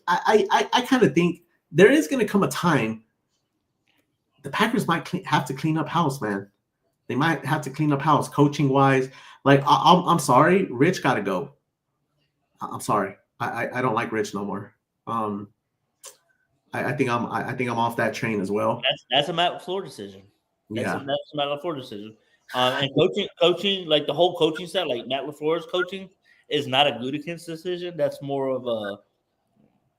I kind of think there is going to come a time the Packers might have to clean up house, man. They might have to clean up house, coaching wise. Like I'm sorry, Rich got to go. I'm sorry. I don't like Rich no more. I think I'm off that train as well. That's a Matt LaFleur decision. That's a Matt LaFleur decision. And coaching, like the whole coaching staff, like Matt LaFleur's coaching, is not a Gutekunst decision. That's more of a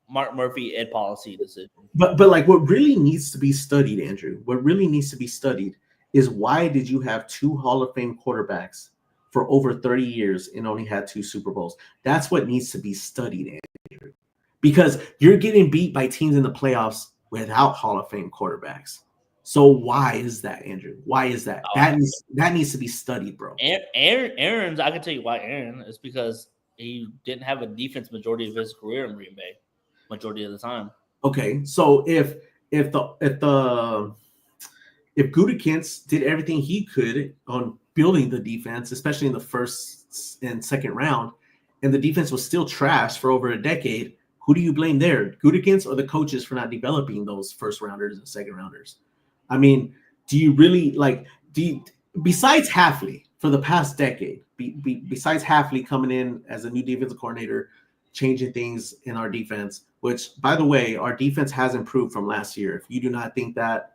Mark Murphy Ed Policy decision. But like what really needs to be studied, Andrew, what really needs to be studied is why did you have 2 Hall of Fame quarterbacks for over 30 years and only had 2 Super Bowls? That's what needs to be studied, Andrew. Because you're getting beat by teams in the playoffs without Hall of Fame quarterbacks. So why is that, Andrew? Why is that? That needs to be studied, bro. Aaron's, I can tell you why Aaron is because he didn't have a defense majority of his career in Green Bay, majority of the time. Okay, so if Gutekunst did everything he could on building the defense, especially in the first and second round, and the defense was still trash for over a decade, who do you blame there? Gutekunst or the coaches for not developing those first rounders and second rounders? I mean, do you really besides Hafley for the past decade, besides Hafley coming in as a new defensive coordinator, changing things in our defense, which by the way, our defense has improved from last year. If you do not think that,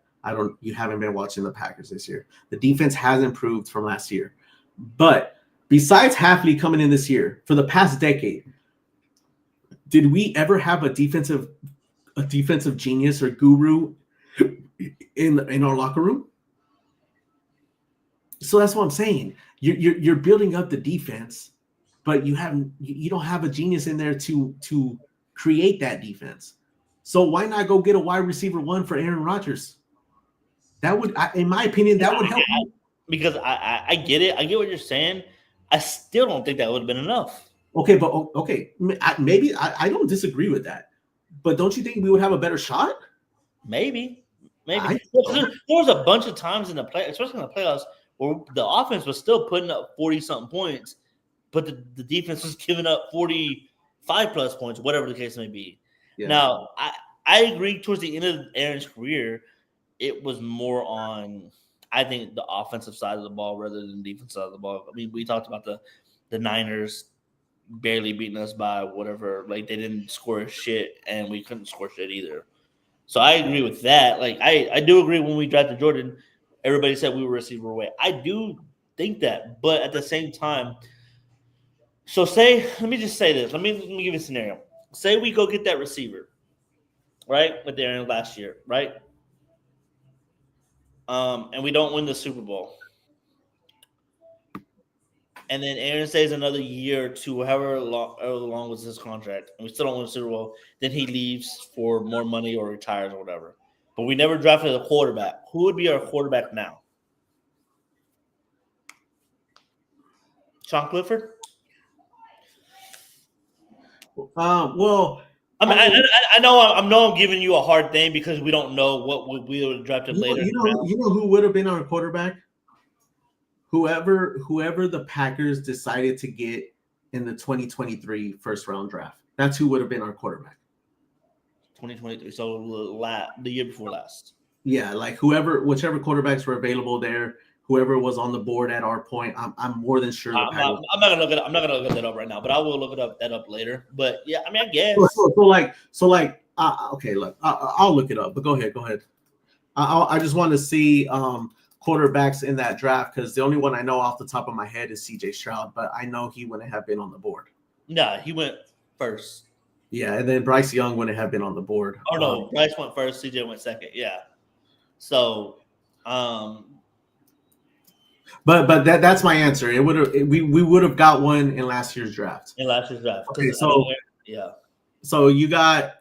you haven't been watching the Packers this year. The defense has improved from last year. But besides Hafley coming in this year, for the past decade, did we ever have a defensive genius or guru in our locker room? So that's what I'm saying. You're building up the defense, but you don't have a genius in there to create that defense. So why not go get a wide receiver 1 for Aaron Rodgers? That would, in my opinion, that would help you. Because I get it. I get what you're saying. I still don't think that would have been enough. Okay, but okay, maybe I don't disagree with that. But don't you think we would have a better shot? Maybe. There was a bunch of times in the play, especially in the playoffs, where the offense was still putting up 40-something points, but the defense was giving up 45-plus points, whatever the case may be. Yeah. Now, I agree towards the end of Aaron's career, it was more on, I think, the offensive side of the ball rather than the defensive side of the ball. I mean, we talked about the Niners barely beating us by whatever. Like, they didn't score shit, and we couldn't score shit either. So I agree with that. Like, I do agree when we drafted Jordan, everybody said we were receiver away. I do think that. But at the same time, so let me just say this. Let me give you a scenario. Say we go get that receiver, right, with Aaron last year, right? And we don't win the Super Bowl. And then Aaron stays another year or two, however long was his contract, and we still don't win the Super Bowl. Then he leaves for more money or retires or whatever. But we never drafted a quarterback. Who would be our quarterback now? Sean Clifford? Well, I mean, I know I'm giving you a hard thing because we don't know what we would have drafted later. You know who would have been our quarterback? Whoever the Packers decided to get in the 2023 first round draft. That's who would have been our quarterback. 2023, so the year before last. Yeah, like whichever quarterbacks were available there, whoever was on the board at our point, I'm more than sure. I'm not gonna look it up. I'm not gonna look that up right now, but I will look that up later. But yeah, I mean, I guess. Okay, look, I'll look it up. But go ahead. I just want to see quarterbacks in that draft because the only one I know off the top of my head is C.J. Stroud, but I know he wouldn't have been on the board. No, he went first. Yeah, and then Bryce Young wouldn't have been on the board. Oh no, Bryce went first. C.J. went second. Yeah. So, But that's my answer. It would have we would have got one in last year's draft. Okay, yeah. So you got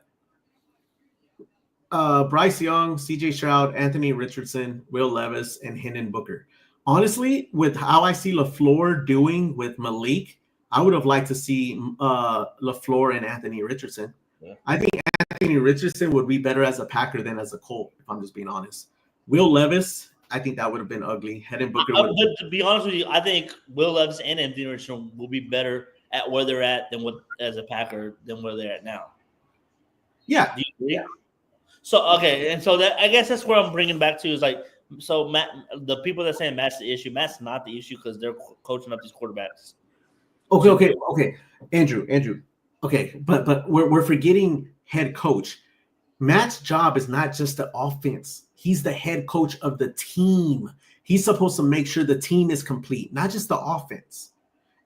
Bryce Young, C.J. Stroud, Anthony Richardson, Will Levis, and Hendon Booker. Honestly, with how I see LaFleur doing with Malik, I would have liked to see LaFleur and Anthony Richardson. Yeah. I think Anthony Richardson would be better as a Packer than as a Colt, if I'm just being honest. Will Levis, I think that would have been ugly. Hendon Booker would have But to be honest with you, I think Will Levis and Anthony Richardson will be better at where they're at than what as a Packer than where they're at now. Yeah. Do you agree? Yeah. So okay, and so that I guess that's where I'm bringing back to is like so Matt. The people that saying Matt's the issue, Matt's not the issue because they're coaching up these quarterbacks. Okay. Andrew. Okay, but we're forgetting head coach. Matt's job is not just the offense. He's the head coach of the team. He's supposed to make sure the team is complete, not just the offense.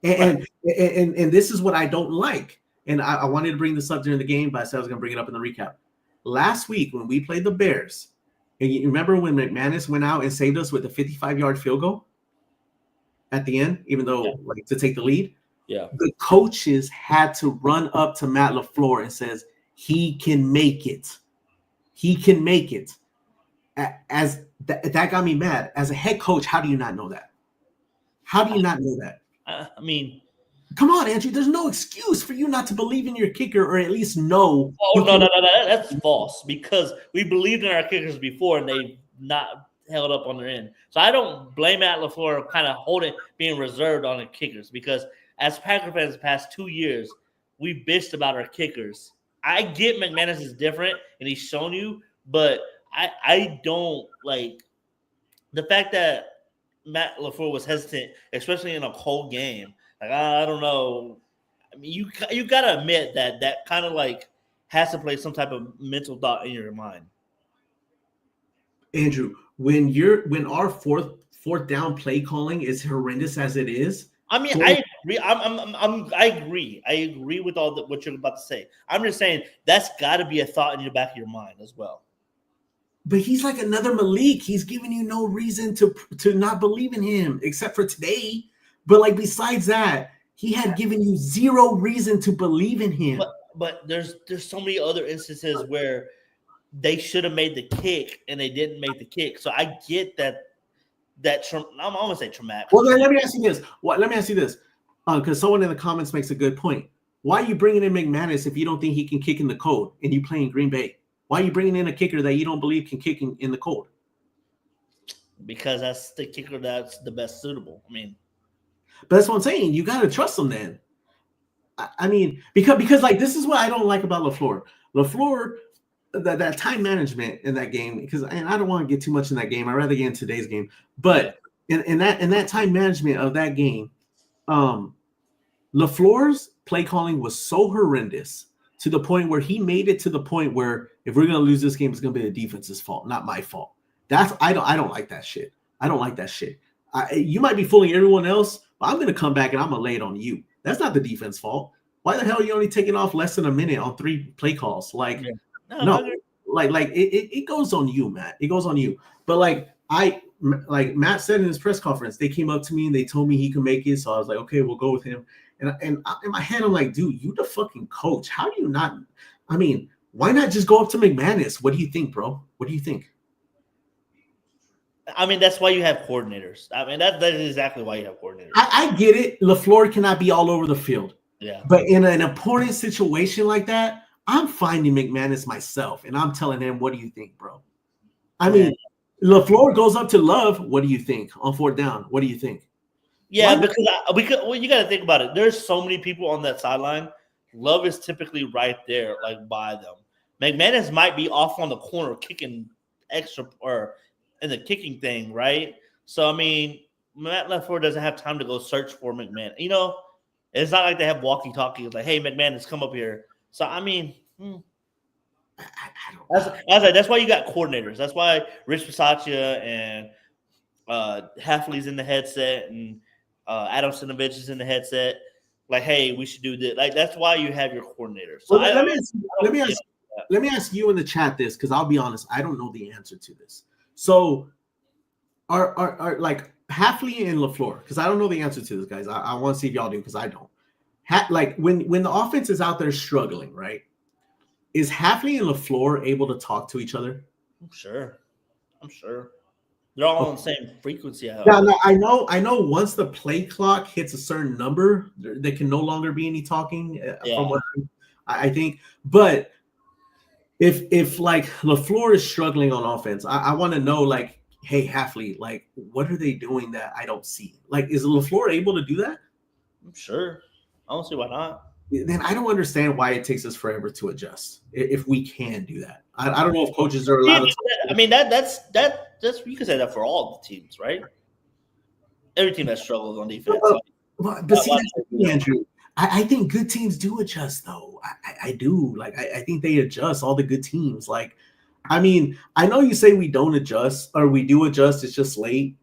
And this is what I don't like. And I wanted to bring this up during the game, but I said I was going to bring it up in the recap. Last week when we played the Bears, and you remember when McManus went out and saved us with a 55-yard field goal at the end, even though like to take the lead? Yeah. The coaches had to run up to Matt LaFleur and says, he can make it. He can make it. As that got me mad. As a head coach, how do you not know that? How do you not know that? I mean, come on, Andrew. There's no excuse for you not to believe in your kicker or at least know. Oh, no. That's false because we believed in our kickers before and they've not held up on their end. So I don't blame Matt LaFleur kind of being reserved on the kickers because as Packer fans the past 2 years, we bitched about our kickers. I get McManus is different and he's shown you, but I don't like the fact that Matt LaFleur was hesitant, especially in a cold game. Like, I don't know. I mean, you got to admit that kind of like has to play some type of mental thought in your mind. Andrew, when our fourth down play calling is horrendous as it is. I mean, I agree. I agree. I agree with all what you're about to say. I'm just saying that's got to be a thought in the back of your mind as well. But he's like another Malik. He's giving you no reason to not believe in him, except for today. But like besides that, he had given you zero reason to believe in him. But there's so many other instances where they should have made the kick and they didn't make the kick. So I get that. I'm gonna say traumatic. Well, let me ask you this. Because someone in the comments makes a good point. Why are you bringing in McManus if you don't think he can kick in the cold and you play in Green Bay? Why are you bringing in a kicker that you don't believe can kick in the cold? Because that's the kicker that's the best suitable. I mean, but that's what I'm saying. You got to trust him then. I mean, because like this is what I don't like about LaFleur. LaFleur, that time management in that game, and I don't want to get too much in that game. I'd rather get in today's game. But in that time management of that game, LaFleur's play calling was so horrendous to the point where he made it to the point where if we're gonna lose this game, it's gonna be the defense's fault, not my fault. I don't like that shit. I don't like that shit. You might be fooling everyone else, but I'm gonna come back and I'm gonna lay it on you. That's not the defense fault. Why the hell are you only taking off less than a minute on 3 play calls? Like, no, it goes on you, Matt. It goes on you. But like Matt said in his press conference, they came up to me and they told me he could make it. So I was like, okay, we'll go with him. And in my head, I'm like, dude, you the fucking coach. How do you not? I mean, why not just go up to McManus? What do you think, bro? What do you think? I mean, that's why you have coordinators. I mean, that is exactly why you have coordinators. I get it. LaFleur cannot be all over the field. Yeah. But in an important situation like that, I'm finding McManus myself, and I'm telling him, what do you think, bro? I mean, LaFleur goes up to Love. What do you think? On 4th down, what do you think? Yeah, because you got to think about it. There's so many people on that sideline. Love is typically right there, like by them. McManus might be off on the corner kicking extra or in the kicking thing, right? So, I mean, Matt LaFleur doesn't have time to go search for McManus. You know, it's not like they have walkie-talkies like, hey, McManus, come up here. So, I mean, that's why you got coordinators. That's why Rich Bisaccia and Hafley's in the headset and Adam Sinovich is in the headset. Like, hey, we should do this. Like, that's why you have your coordinators. So well, let me ask you in the chat this, because I'll be honest, I don't know the answer to this. So, are like Hafley and LaFleur? Because I don't know the answer to this, guys. I want to see if y'all do, because I don't. Like when the offense is out there struggling, right? Is Hafley and LaFleur able to talk to each other? I'm sure. They're all on the same frequency. Yeah, no, I know. Once the play clock hits a certain number, there can no longer be any talking. From what I think, but if like LaFleur is struggling on offense, I want to know like, hey Halfley, like what are they doing that I don't see? Like, is LaFleur able to do that? I'm sure. I don't see why not. Then I don't understand why it takes us forever to adjust if we can do that. I don't know if coaches are allowed to. I mean that's you can say that for all the teams, right? Every team that struggles on defense. But see, Andrew, I think good teams do adjust, though. I do. Like, I think they adjust, all the good teams. Like, I mean, I know you say we don't adjust or we do adjust. It's just late.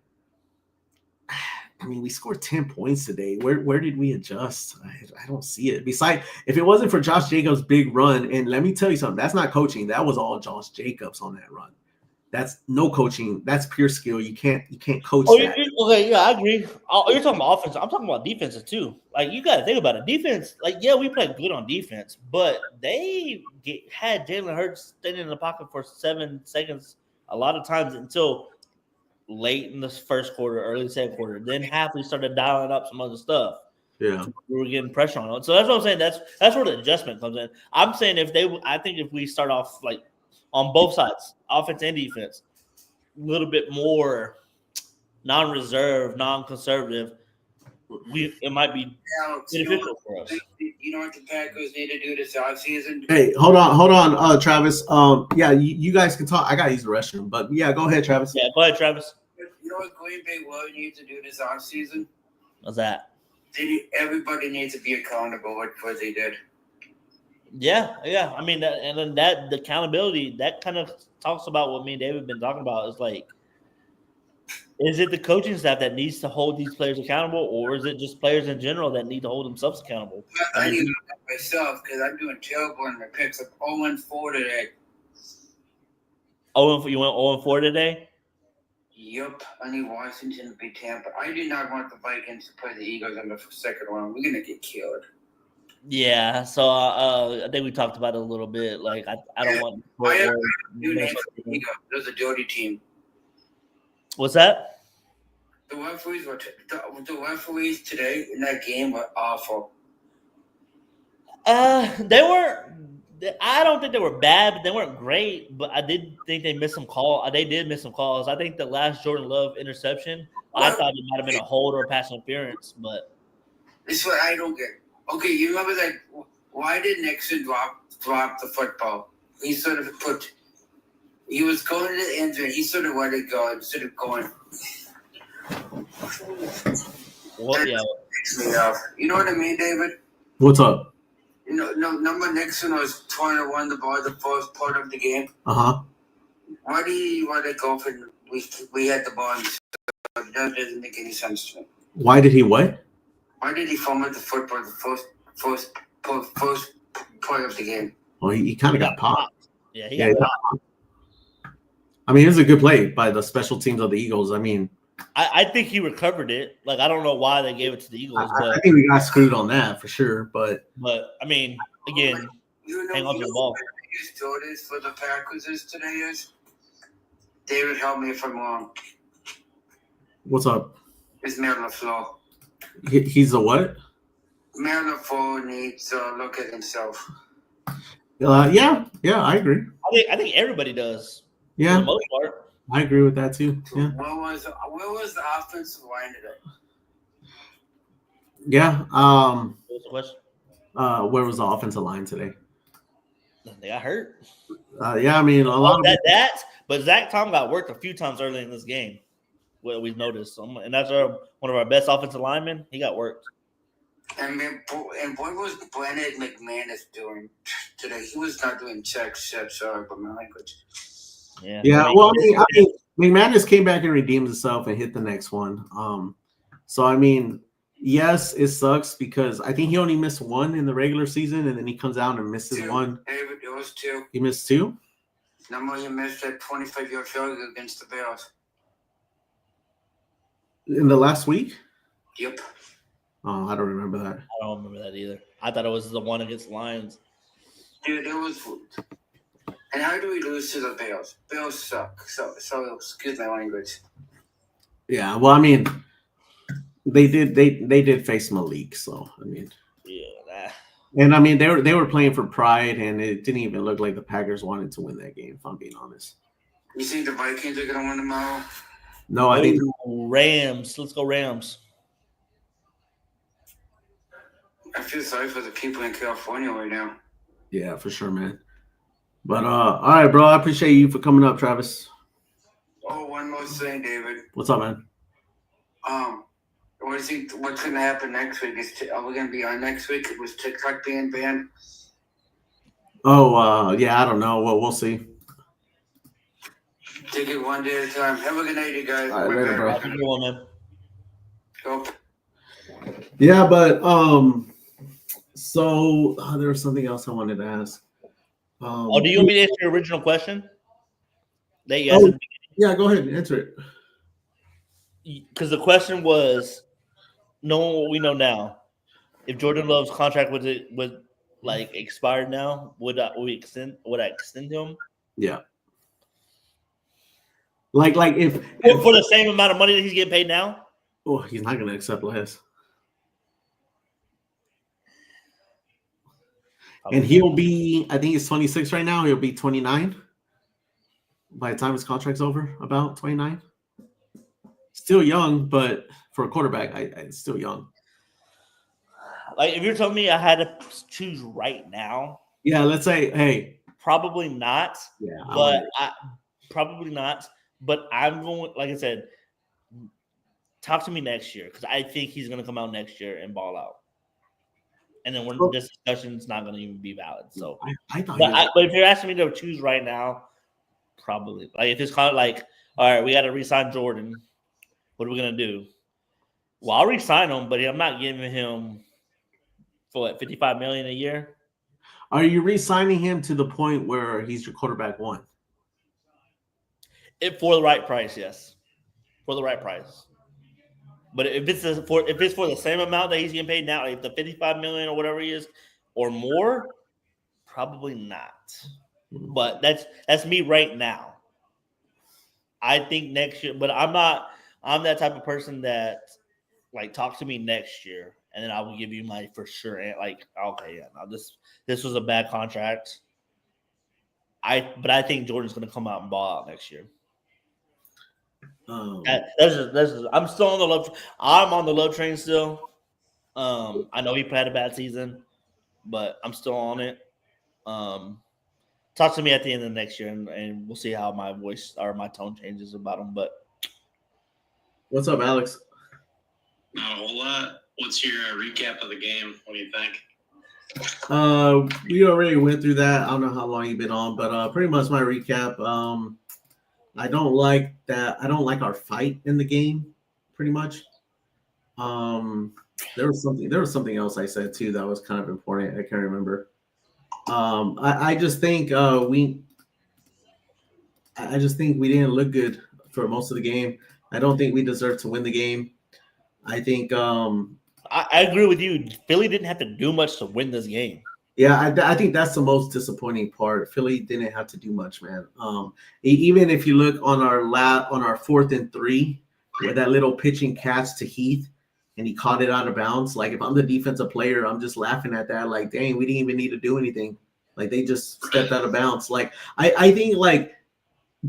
I mean, we scored 10 points today. Where did we adjust? I don't see it. Besides, if it wasn't for Josh Jacobs' big run, and let me tell you something, that's not coaching. That was all Josh Jacobs on that run. That's no coaching. That's pure skill. You can't coach that. Okay, yeah, I agree. You're talking about offense. I'm talking about defenses too. Like you got to think about it. Defense, like yeah, we played good on defense, but they had Jalen Hurts standing in the pocket for 7 seconds a lot of times until late in the first quarter, early second quarter. Then Halfley started dialing up some other stuff. Yeah, we were getting pressure on it. So that's what I'm saying. That's where the adjustment comes in. I'm saying I think if we start off like on both sides, offense and defense, a little bit more non-reserve, non-conservative, it might be beneficial for us. You know what the Packers need to do this offseason? Hey, hold on, Travis. Yeah, you guys can talk. I gotta use the restroom, but yeah, go ahead, Travis. Yeah, go ahead, Travis. You know what Green Bay will need to do this offseason? What's that? Everybody needs to be accountable for what they did. Yeah. I mean, the accountability that kind of talks about what me and David have been talking about. Is like, is it the coaching staff that needs to hold these players accountable, or is it just players in general that need to hold themselves accountable? I need to look at myself because I'm doing terrible in my picks. I'm 0-4 today. You went 0-4 today? Yep. I need Washington to beat Tampa. I did not want the Vikings to play the Eagles in the second round. We're gonna get killed. Yeah, so I think we talked about it a little bit. Like, I don't want. There's a dirty team. What's that? The referees today in that game were awful. They were. I don't think they were bad, but they weren't great. But I did think they missed some calls. They did miss some calls. I think the last Jordan Love interception, I thought it might have been a hold or a pass interference, but this is what I don't get. Okay, you remember that? Why did Nixon drop the football? He sort of he was going to the end zone. He sort of let it go instead of going. What? Yeah. You know what I mean, David? What's up? You know, number Nixon was trying to run the ball the first part of the game. Why do you want to go for? We had the ball. That doesn't make any sense to me. Why did he what? Why did he fumble the football the first part of the game? Well, he kind of got popped. Yeah, he got popped. I mean, it was a good play by the special teams of the Eagles. I mean, I think he recovered it. Like, I don't know why they gave it to the Eagles. I think we got screwed on that for sure. But I mean, again, hang on to the ball. The biggest stories for the Packers today is David. Help me if I'm wrong. What's up? It's Matt LaFleur. He's a what? Matt LaFleur needs to look at himself. Yeah, I agree. I think everybody does. Yeah, for the most part. I agree with that too. Yeah. Where was the offensive line today? Yeah. What was the question? Where was the offensive line today? They got hurt. Yeah, I mean a lot of that. But Zach Tom got worked a few times early in this game. What we've noticed, and that's one of our best offensive linemen. He got worked. And what was Brandon McManus doing today? He was not doing checks. Sorry, but my language. Yeah. Well, I mean, McManus came back and redeemed himself and hit the next one. So I mean, yes, it sucks because I think he only missed one in the regular season, and then he comes out and misses one. David, it was two. He missed two. Number he missed that 25-yard field goal against the Bears. In the last week? Yep. Oh, I don't remember that. I don't remember that either. I thought it was the one against the Lions. Dude, it was And how do we lose to the Bills? Bills suck. So excuse my language. Yeah, well, I mean, they did face Malik, so I mean, Yeah. and I mean they were playing for pride, and it didn't even look like the Packers wanted to win that game. If I'm being honest. You think the Vikings are going to win tomorrow? No, I think Rams. Let's go Rams. I feel sorry for the people in California right now. yeah, for sure, man. But all right, bro. I appreciate you for coming up, Travis. Oh, one more thing, David. What's up, man? What do you think? What's going to happen next week? Are we going to be on next week? Was TikTok being banned? Oh, yeah, I don't know. Well, we'll see. Take it one day at a time. Have a good night, you guys. All right, later, bro. Have a good one, man. Go. Yeah, but so there was something else I wanted to ask. Do you want me to answer your original question? That you Oh, yeah, go ahead and answer it. Because the question was, knowing what we know now, if Jordan Love's contract was like expired now, would I extend him? Yeah. Like if For the same amount of money that he's getting paid now? oh, he's not gonna accept less. And he'll be, I think he's 26 right now. He'll be 29 by the time his contract's over, about 29. Still young, but for a quarterback, it's still young. Like, if you're telling me I had to choose right now, Yeah, let's say, hey. probably not. Yeah, Probably not. But I'm going, like I said, talk to me next year because I think he's going to come out next year and ball out. And then this discussion's not going to even be valid. So, but if you're asking me to choose right now, probably. Like, if it's kind of like, all right, we got to re-sign Jordan. What are we going to do? Well, I'll re-sign him, but I'm not giving him for what, $55 million a year. Are you re-signing him to the point where he's your quarterback one? For the right price, yes. For the right price. But if it's for the same amount that he's getting paid now, like the $55 million or whatever he is, or more, probably not. But that's me right now. I think next year, but I'm that type of person that like talk to me next year, and then I will give you my for sure. Like, okay, yeah, no, this was a bad contract. But I think Jordan's going to come out and ball out next year. I'm still on the love. I'm on the love train still. I know he had a bad season, but I'm still on it. Talk to me at the end of next year, and we'll see how my voice or my tone changes about him. But what's up, Alex? Not a whole lot. What's your recap of the game? What do you think? We already went through that. I don't know how long you've been on, but pretty much my recap. I don't like that. I don't like our fight in the game. Pretty much. There was something else I said too that was kind of important. I can't remember. I just think we didn't look good for most of the game. I don't think we deserve to win the game. I think I agree with you. Philly didn't have to do much to win this game. Yeah, I think that's the most disappointing part. Philly didn't have to do much, man. Even if you look on our 4th and 3, where that little pitching catch to Heath, and he caught it out of bounds. Like, if I'm the defensive player, I'm just laughing at that. Like, dang, we didn't even need to do anything. Like, they just stepped out of bounds. Like, I think, like,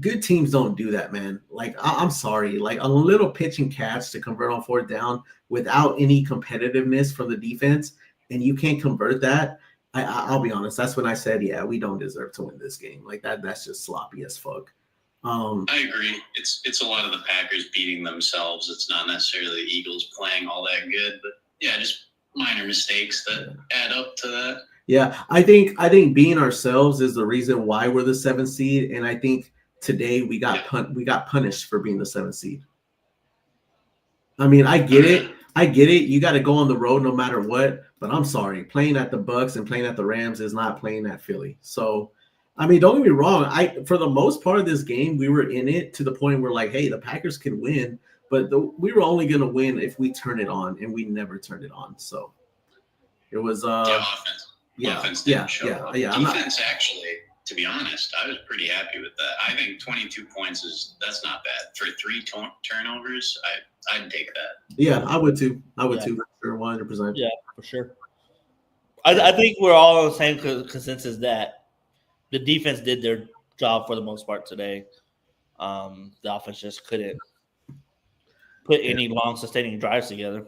good teams don't do that, man. Like, I'm sorry. Like, a little pitching catch to convert on 4th down without any competitiveness from the defense, and you can't convert that. I'll be honest. That's when I said, yeah, we don't deserve to win this game. Like that's just sloppy as fuck. I agree. It's a lot of the Packers beating themselves. It's not necessarily the Eagles playing all that good, but yeah, just minor mistakes that add up to that. Yeah, I think being ourselves is the reason why we're the 7th seed, and I think today we got punished for being the 7th seed. I mean, I get it. You got to go on the road no matter what. But I'm sorry, playing at the Bucks and playing at the Rams is not playing at Philly. So, I mean, don't get me wrong. For the most part of this game, we were in it to the point where, like, hey, the Packers can win, but we were only going to win if we turn it on, and we never turned it on. So, it was offense. Offense didn't show up. Defense actually to be honest, I was pretty happy with that. I think 22 points that's not bad for 3 turnovers. I'd take that. Yeah, I would too. I would too. For sure, 100%. Yeah, for sure. I think we're all on the same consensus that the defense did their job for the most part today. The offense just couldn't put any long sustaining drives together.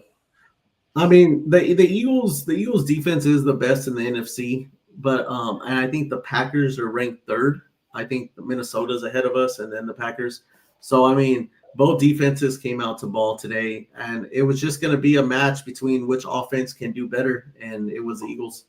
I mean, the Eagles defense is the best in the NFC, but and I think the Packers are ranked third. I think Minnesota's ahead of us, and then the Packers. So I mean, both defenses came out to ball today, and it was just going to be a match between which offense can do better, and it was the Eagles.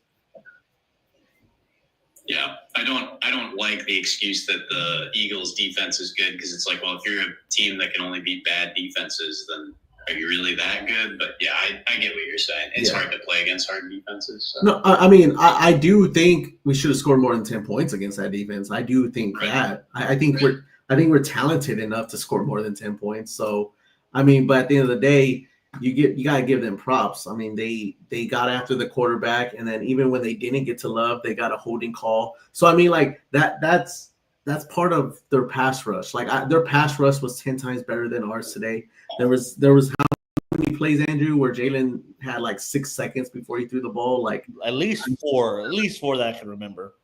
Yeah, I don't like the excuse that the Eagles defense is good, because it's like, well, if you're a team that can only beat bad defenses, then are you really that good? But yeah, I get what you're saying. It's hard to play against hard defenses. So. No, I mean, I do think we should have scored more than 10 points against that defense. I do think that. I think we're talented enough to score more than 10 points. So, I mean, but at the end of the day, you gotta give them props. I mean, they got after the quarterback, and then even when they didn't get to Love, they got a holding call. So I mean, like that's part of their pass rush. Like their pass rush was 10 times better than ours today. There was how many plays, Andrew, where Jalen had like 6 seconds before he threw the ball? Like at least four that I can remember.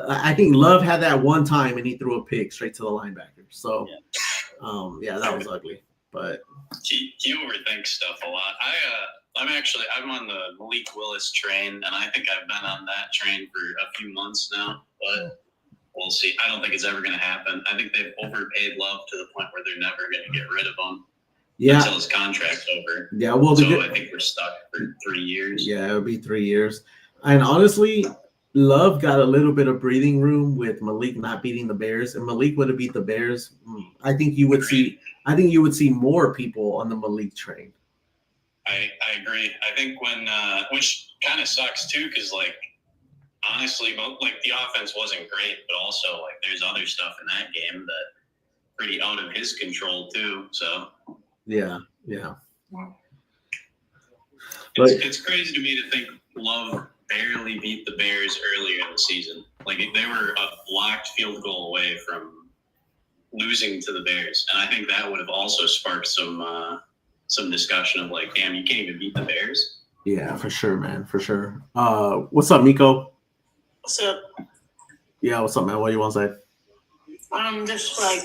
I think Love had that one time, and he threw a pick straight to the linebacker. So, that was ugly. But he overthinks stuff a lot. I'm on the Malik Willis train, and I think I've been on that train for a few months now. But we'll see. I don't think it's ever going to happen. I think they've overpaid Love to the point where they're never going to get rid of him. Yeah. Until his contract's over. Yeah, well, so I think we're stuck for 3 years. Yeah, it'll be 3 years. And honestly, Love got a little bit of breathing room with Malik not beating the Bears. And Malik would have beat the Bears. I think you would see more people on the Malik train. I agree. I think which kind of sucks too, because like honestly, like the offense wasn't great, but also like there's other stuff in that game that pretty out of his control too. So yeah. It's crazy to me to think Love barely beat the Bears earlier in the season. Like they were a blocked field goal away from losing to the Bears, and I think that would have also sparked some discussion of like, damn, you can't even beat the Bears. Yeah, for sure, man, for sure. What's up, Miko? What's up? Yeah, what's up, man? What do you want to say? Just like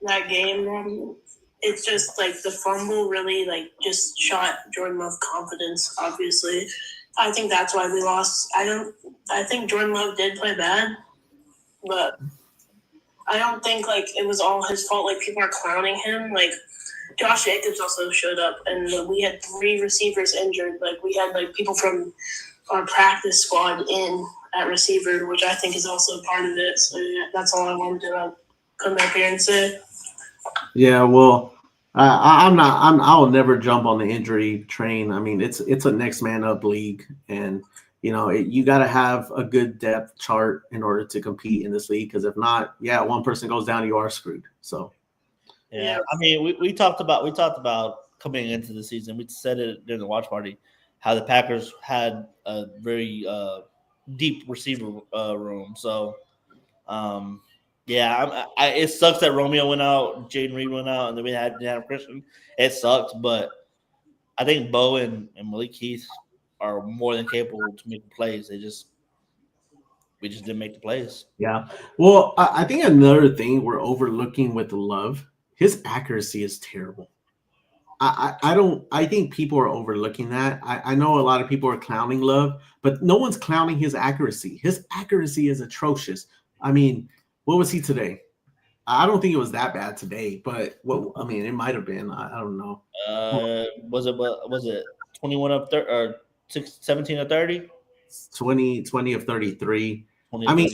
that game, it's just like the fumble really like just shot Jordan Love confidence. Obviously, I think that's why we lost. I think Jordan Love did play bad, but I don't think like it was all his fault. Like people are clowning him. Like Josh Jacobs also showed up, and we had 3 receivers injured. Like we had like people from our practice squad in at receiver, which I think is also part of it. So yeah, that's all I wanted to come back here and say. Yeah, well, I'll never jump on the injury train. I mean, it's a next man up league, and you got to have a good depth chart in order to compete in this league. Because if not, one person goes down, you are screwed. So, yeah. I mean, we talked about coming into the season. We said it during the watch party how the Packers had a very deep receiver room. So, it sucks that Romeo went out, Jaden Reed went out, and then we had Adam Christian. It sucks, but I think Bo and Malik Heath are more than capable to make plays. We just didn't make the plays. Yeah. Well, I think another thing we're overlooking with Love, his accuracy is terrible. I think people are overlooking that. I know a lot of people are clowning Love, but no one's clowning his accuracy. His accuracy is atrocious. I mean, what was he today? I don't think it was that bad today, but it might have been. I don't know. Was it 21 of 30 or 17 of 30? 20 of 33. I mean,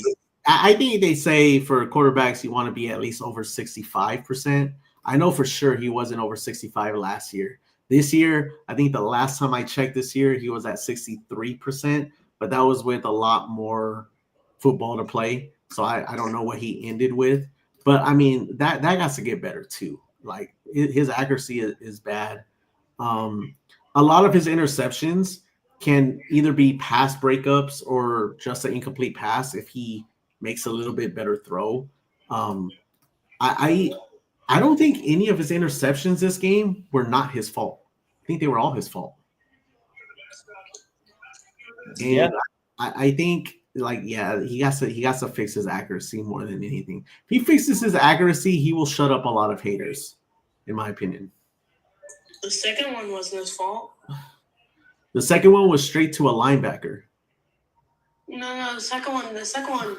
I think they say for quarterbacks you want to be at least over 65%. I know for sure he wasn't over 65 last year. This year, I think the last time I checked this year, he was at 63%, but that was with a lot more football to play. So I don't know what he ended with. But, I mean, that got to get better too. Like, his accuracy is bad. A lot of his interceptions can either be pass breakups or just an incomplete pass if he makes a little bit better throw. I don't think any of his interceptions this game were not his fault. I think they were all his fault. And Yeah. I think he has to fix his accuracy more than anything. If he fixes his accuracy, he will shut up a lot of haters, in my opinion. The second one wasn't his fault. The second one was straight to a linebacker. No, the second one.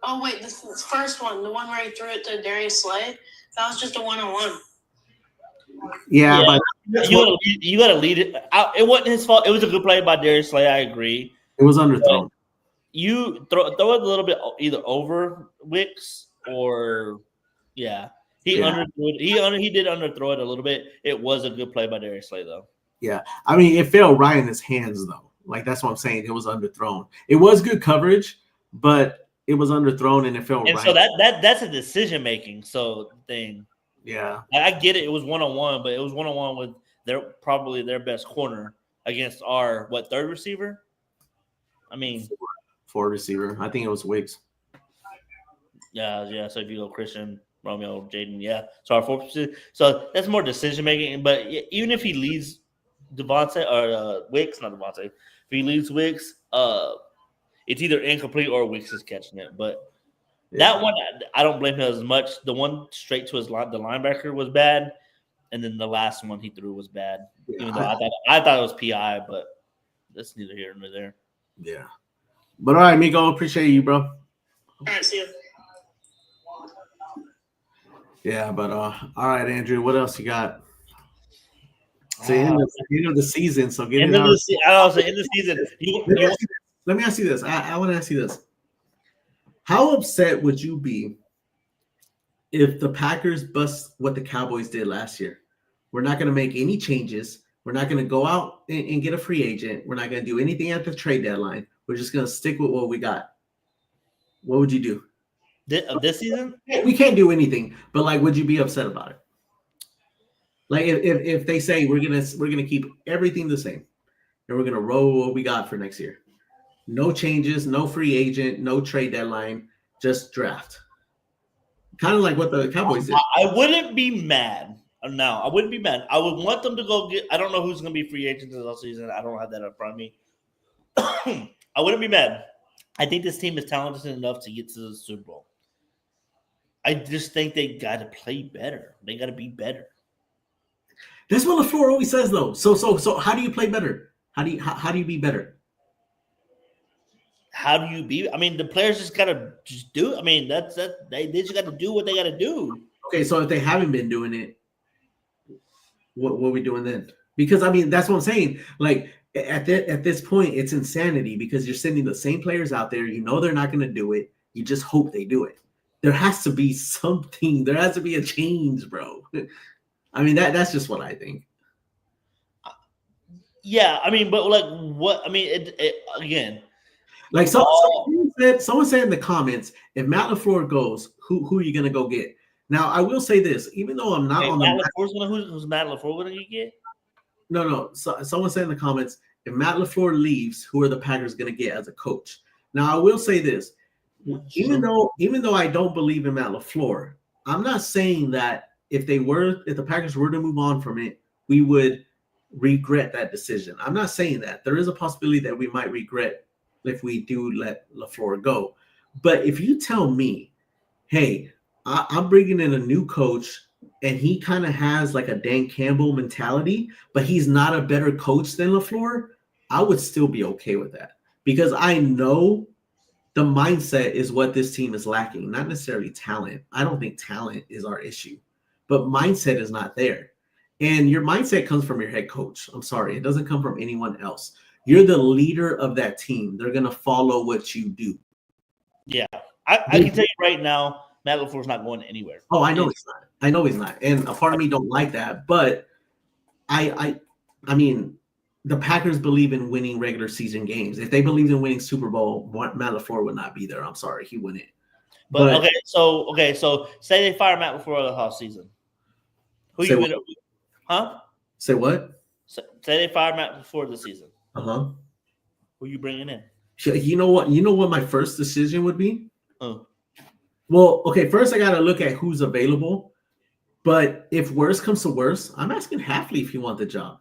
Oh wait, the first one, the one where he threw it to Darius Slay, that was just a 1-on-1. Yeah, but you got to lead it. It wasn't his fault. It was a good play by Darius Slay. I agree. it was underthrown. You throw it a little bit either over Wicks or he underthrew it. He did underthrow it a little bit. It was a good play by Darius Slay though. Yeah, I mean it fell right in his hands though. Like that's what I'm saying. It was underthrown. It was good coverage, but it was underthrown and it fell And right. so that's a decision making thing. Yeah, I get it. It was 1-on-1, but it was 1-on-1 with probably their best corner against our third receiver. I mean, fourth receiver. I think it was Wicks. yeah. So if you go Christian, Romeo, Jaden, so our fourth receiver. So that's more decision making. But even if he leads Devontae or Wicks, not Devontae, if he leads Wicks, it's either incomplete or Wicks is catching it. But that one, I don't blame him as much. The one straight to the linebacker was bad, and then the last one he threw was bad. Yeah, Even though I thought it was PI, but that's neither here nor there. Yeah. But all right, Miko, appreciate you, bro. All right, see you. Yeah, but all right, Andrew, what else you got? It's the end of the season, so get End it of out. the season. Let me ask you this. I want to ask you this. How upset would you be if the Packers bust what the Cowboys did last year? We're not going to make any changes. We're not going to go out and get a free agent. We're not going to do anything at the trade deadline. We're just going to stick with what we got. What would you do? This season? We can't do anything, but would you be upset about it? Like if they say we're gonna keep everything the same, and we're gonna roll what we got for next year, no changes, no free agent, no trade deadline, just draft. Kind of like what the Cowboys did. I wouldn't be mad. No, I wouldn't be mad. I would want them to go get. I don't know who's going to be free agents this offseason. I don't have that in front of me. I wouldn't be mad. I think this team is talented enough to get to the Super Bowl. I just think they got to play better. They got to be better. That's what LaFleur always says, though. So how do you play better? How do you be better? How do you be? I mean, the players just gotta do. I mean, they just got to do what they got to do. Okay, so if they haven't been doing it, what are we doing then? Because I mean, that's what I'm saying. Like at this point, it's insanity because you're sending the same players out there. You know they're not going to do it. You just hope they do it. There has to be something. There has to be a change, bro. I mean, that's just what I think. Yeah, I mean, but what? I mean, it again. Like someone said in the comments, if Matt LaFleur goes, who are you gonna go get? Now I will say this, even though I'm not on Matt LaFleur's who's Matt LaFleur gonna get? No. So, someone said in the comments, if Matt LaFleur leaves, who are the Packers gonna get as a coach? Now I will say this, even though I don't believe in Matt LaFleur, I'm not saying that if the Packers were to move on from it, we would regret that decision. I'm not saying that. There is a possibility that we might regret if we do let LaFleur go. But if you tell me, hey, I'm bringing in a new coach and he kind of has like a Dan Campbell mentality, but he's not a better coach than LaFleur, I would still be okay with that because I know the mindset is what this team is lacking, not necessarily talent. I don't think talent is our issue, but mindset is not there. And your mindset comes from your head coach. I'm sorry. It doesn't come from anyone else. You're the leader of that team. They're going to follow what you do. Yeah. I can tell you right now, Matt LaFleur's not going anywhere. Oh, I know he's not. I know he's not. And a part of me don't like that. But I mean, the Packers believe in winning regular season games. If they believed in winning Super Bowl, Matt LaFleur would not be there. I'm sorry. He wouldn't. But okay, so say they fire Matt LaFleur the whole season. Who you gonna? Huh? Say what? Say they fire Matt LaFleur this season. Uh-huh. Who you bringing in? You know what? You know what my first decision would be? Oh. Well, okay, first I gotta look at who's available. But if worse comes to worse, I'm asking Hafley if he wants the job.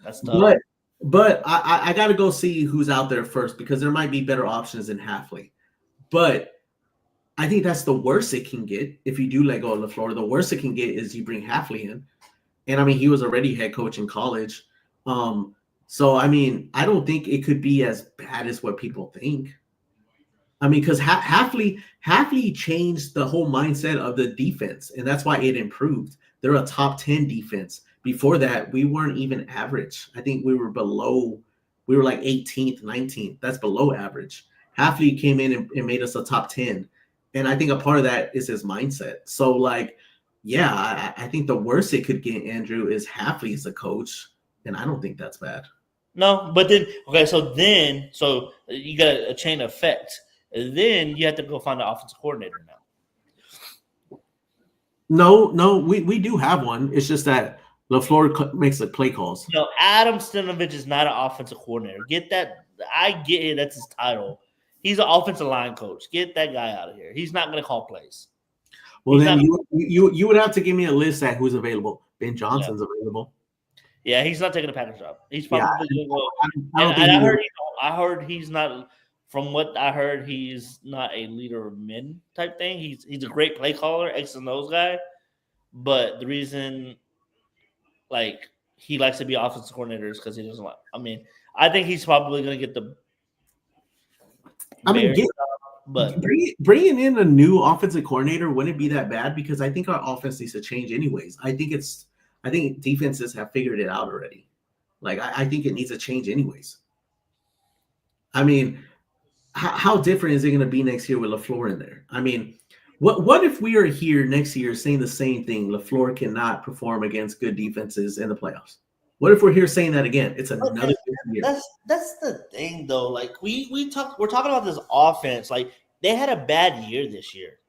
That's tough. But I gotta go see who's out there first because there might be better options than Hafley. But I think that's the worst it can get if you do let go of LaFleur. The worst it can get is you bring Hafley in. And I mean, he was already head coach in college. So I mean, I don't think it could be as bad as what people think. I mean, because Hafley changed the whole mindset of the defense, and that's why it improved. They're a top 10 defense. Before that, we weren't even average. I think we were like 18th, 19th. That's below average. Hafley came in and made us a top 10. And I think a part of that is his mindset. So, like, yeah, I think the worst it could get, Andrew, is Hafley as a coach, and I don't think that's bad. No, but then so you got a chain effect. Then you have to go find an offensive coordinator now. No, we do have one. It's just that LaFleur makes the play calls. No, Adam Stenavich is not an offensive coordinator. Get that? I get it. That's his title. He's an offensive line coach. Get that guy out of here. He's not going to call plays. Well, then you would have to give me a list at who's available. Ben Johnson's available. Yeah, he's not taking a Packers job. He's probably going to go. I heard he's not. From what I heard, he's not a leader of men type thing. He's a great play caller, X and O's guy. But the reason, like, he likes to be offensive coordinator is because he doesn't like. I mean, I think he's probably going to get the. But bringing in a new offensive coordinator wouldn't be that bad because I think our offense needs to change anyways. I think defenses have figured it out already. Like I think it needs to change anyways. I mean, how different is it going to be next year with LaFleur in there? I mean, what if we are here next year saying the same thing? LaFleur cannot perform against good defenses in the playoffs. What if we're here saying that again? It's another year. That's the thing, though. Like we're talking about this offense. Like they had a bad year this year.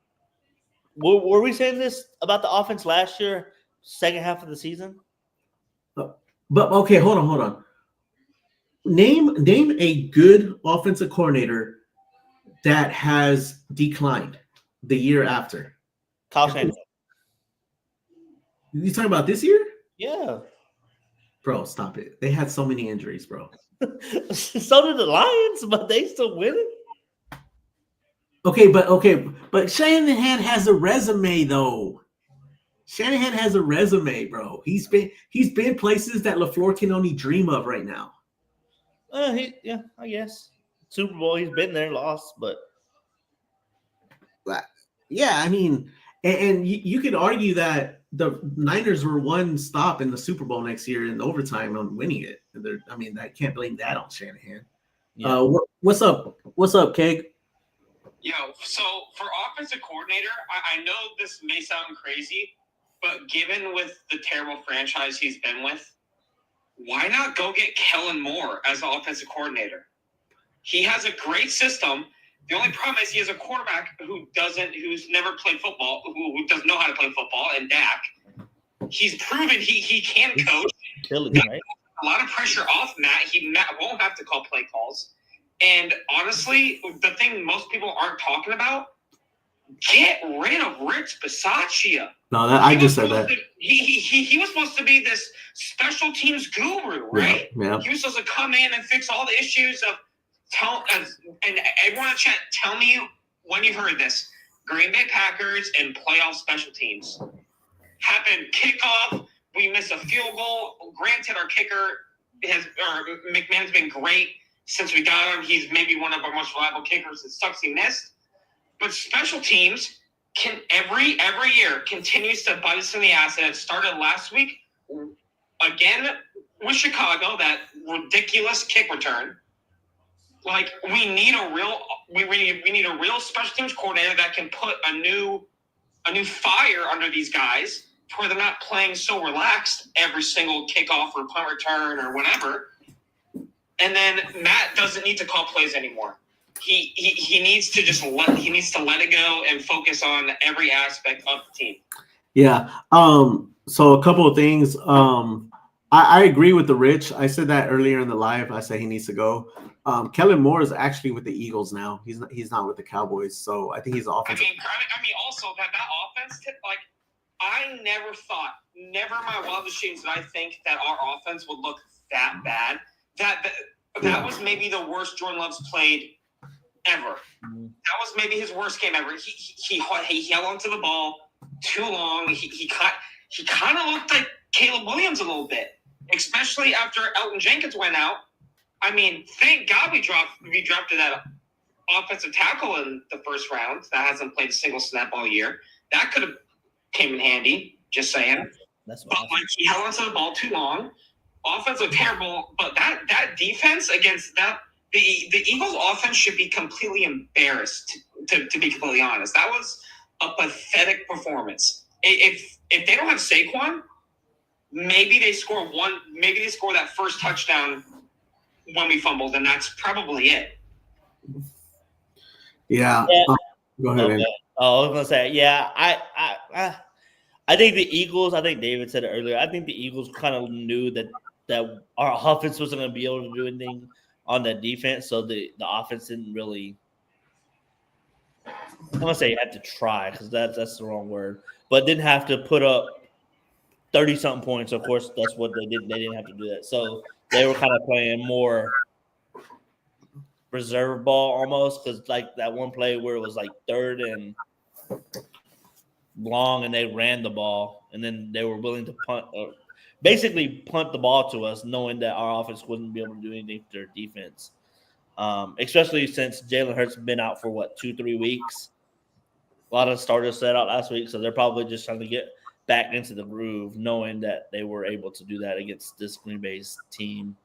Were we saying this about the offense last year, second half of the season? But okay, hold on. Name a good offensive coordinator that has declined the year after. Kyle Shanahan. You talking about this year? Yeah. Bro, stop it. They had so many injuries, bro. So did the Lions, but they still win it. Okay, but Shanahan has a resume though. Shanahan has a resume, bro. He's been places that LaFleur can only dream of right now. I guess. Super Bowl, he's been there, lost, but yeah, I mean, and you could argue that the Niners were one stop in the Super Bowl next year in overtime on winning it. I mean, I can't blame that on Shanahan. Yeah. What's up, Keg? Yeah, so for offensive coordinator, I know this may sound crazy, but given with the terrible franchise he's been with, why not go get Kellen Moore as the offensive coordinator? He has a great system. The only problem is he has a quarterback who's never played football, who doesn't know how to play football, and Dak. He's proven he can coach. Right? A lot of pressure off Matt. Matt won't have to call play calls. And honestly, the thing most people aren't talking about, get rid of Rich Bisaccia. No, I just said that. He was supposed to be this special teams guru, right? Yeah. He was supposed to come in and fix all the issues of and everyone in the chat, tell me when you heard this. Green Bay Packers and playoff special teams. Happened kickoff, we missed a field goal. Granted, our kicker McMahon's been great since we got him. He's maybe one of our most reliable kickers. It sucks he missed. But special teams can every year continues to bite us in the ass. And it started last week again with Chicago, that ridiculous kick return. Like we need a real special teams coordinator that can put a new fire under these guys to where they're not playing so relaxed every single kickoff or punt return or whatever. And then Matt doesn't need to call plays anymore. He needs to let it go and focus on every aspect of the team. Yeah. So a couple of things. I agree with the Rich. I said that earlier in the live. I said he needs to go. Kellen Moore is actually with the Eagles now. He's not with the Cowboys. So I think he's offensive. I mean, also that offense, like, I never thought, never in my wildest dreams did I think that our offense would look that bad. That was maybe the worst Jordan Love's played ever. That was maybe his worst game ever. He held onto the ball too long. He kind of looked like Caleb Williams a little bit, especially after Elton Jenkins went out. I mean, thank God we drafted that offensive tackle in the first round that hasn't played a single snap all year. That could have came in handy. Just saying. That's but like, he held onto the ball too long. Offense looked terrible, but that defense against that the Eagles' offense should be completely embarrassed. To be completely honest, that was a pathetic performance. If they don't have Saquon, maybe they score one. Maybe they score that first touchdown when we fumbled, and that's probably it. Yeah. Go ahead. Okay. Oh, I was gonna say, yeah. I think the Eagles. I think David said it earlier. I think the Eagles kind of knew that our offense wasn't going to be able to do anything on that defense, so the offense didn't really. I'm gonna say you had to try because that's the wrong word, but didn't have to put up 30-something points. Of course, that's what they did. They didn't have to do that, so they were kind of playing more reserve ball almost, because like that one play where it was like 3rd and long, and they ran the ball, and then they were willing to basically punt the ball to us, knowing that our offense wouldn't be able to do anything to their defense. Especially since Jalen Hurts has been out for 2-3 weeks. A lot of starters set out last week, so they're probably just trying to get back into the groove, knowing that they were able to do that against this Green Bay team.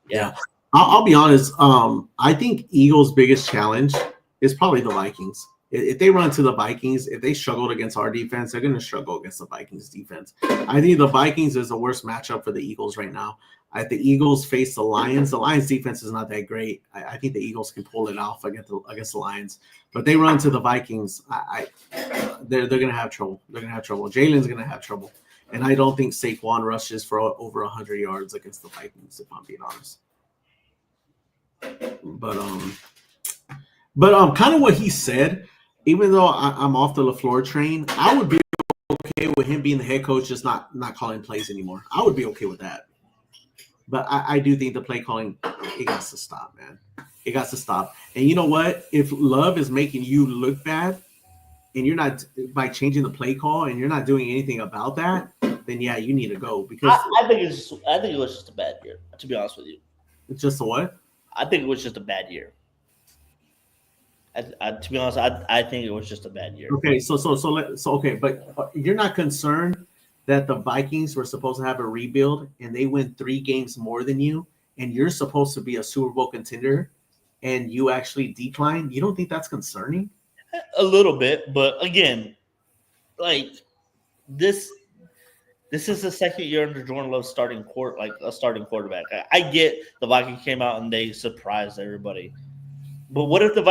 Yeah. I'll be honest. I think Eagles' biggest challenge is probably the Vikings. If they run to the Vikings, if they struggled against our defense, they're going to struggle against the Vikings defense. I think the Vikings is the worst matchup for the Eagles right now. If the Eagles face the Lions defense is not that great. I think the Eagles can pull it off against the Lions. But they run to the Vikings, they're going to have trouble. They're going to have trouble. Jalen's going to have trouble. And I don't think Saquon rushes for over 100 yards against the Vikings, if I'm being honest. But kind of what he said, even though I'm off the LaFleur train, I would be okay with him being the head coach, just not calling plays anymore. I would be okay with that. But I do think the play calling, it got to stop, man. It got to stop. And you know what? If Love is making you look bad, and you're not, by changing the play call, and you're not doing anything about that, then yeah, you need to go. Because I think it was just a bad year, to be honest with you. It's just a what? I think it was just a bad year. To be honest, I think it was just a bad year. Okay, so okay, but you're not concerned that the Vikings were supposed to have a rebuild and they win 3 games more than you, and you're supposed to be a Super Bowl contender, and you actually decline? You don't think that's concerning? A little bit, but again, like this is the second year under Jordan Love starting quarterback. I get the Vikings came out and they surprised everybody. But what if the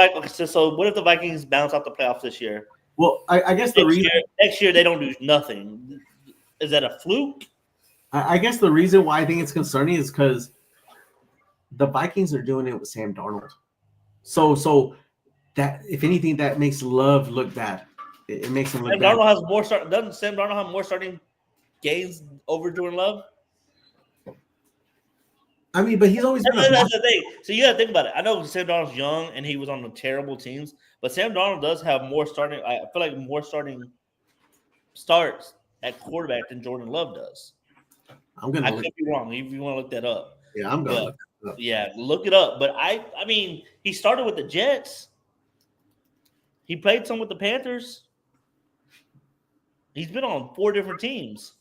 Vikings bounce out the playoffs this year? Well, I guess next year they don't do nothing. Is that a fluke? I guess the reason why I think it's concerning is because the Vikings are doing it with Sam Darnold. So that, if anything, that makes Love look bad. It makes him look bad. Doesn't Sam Darnold have more starting games over Jordan Love? I mean, but he's always been that's the thing. So you got to think about it. I know Sam Darnold's young and he was on the terrible teams, but Sam Darnold does have more starting. I feel like more starting starts at quarterback than Jordan Love does. I could be wrong. If you want to look that up, yeah, I'm going. Yeah, look it up. But I mean, he started with the Jets. He played some with the Panthers. He's been on 4 different teams.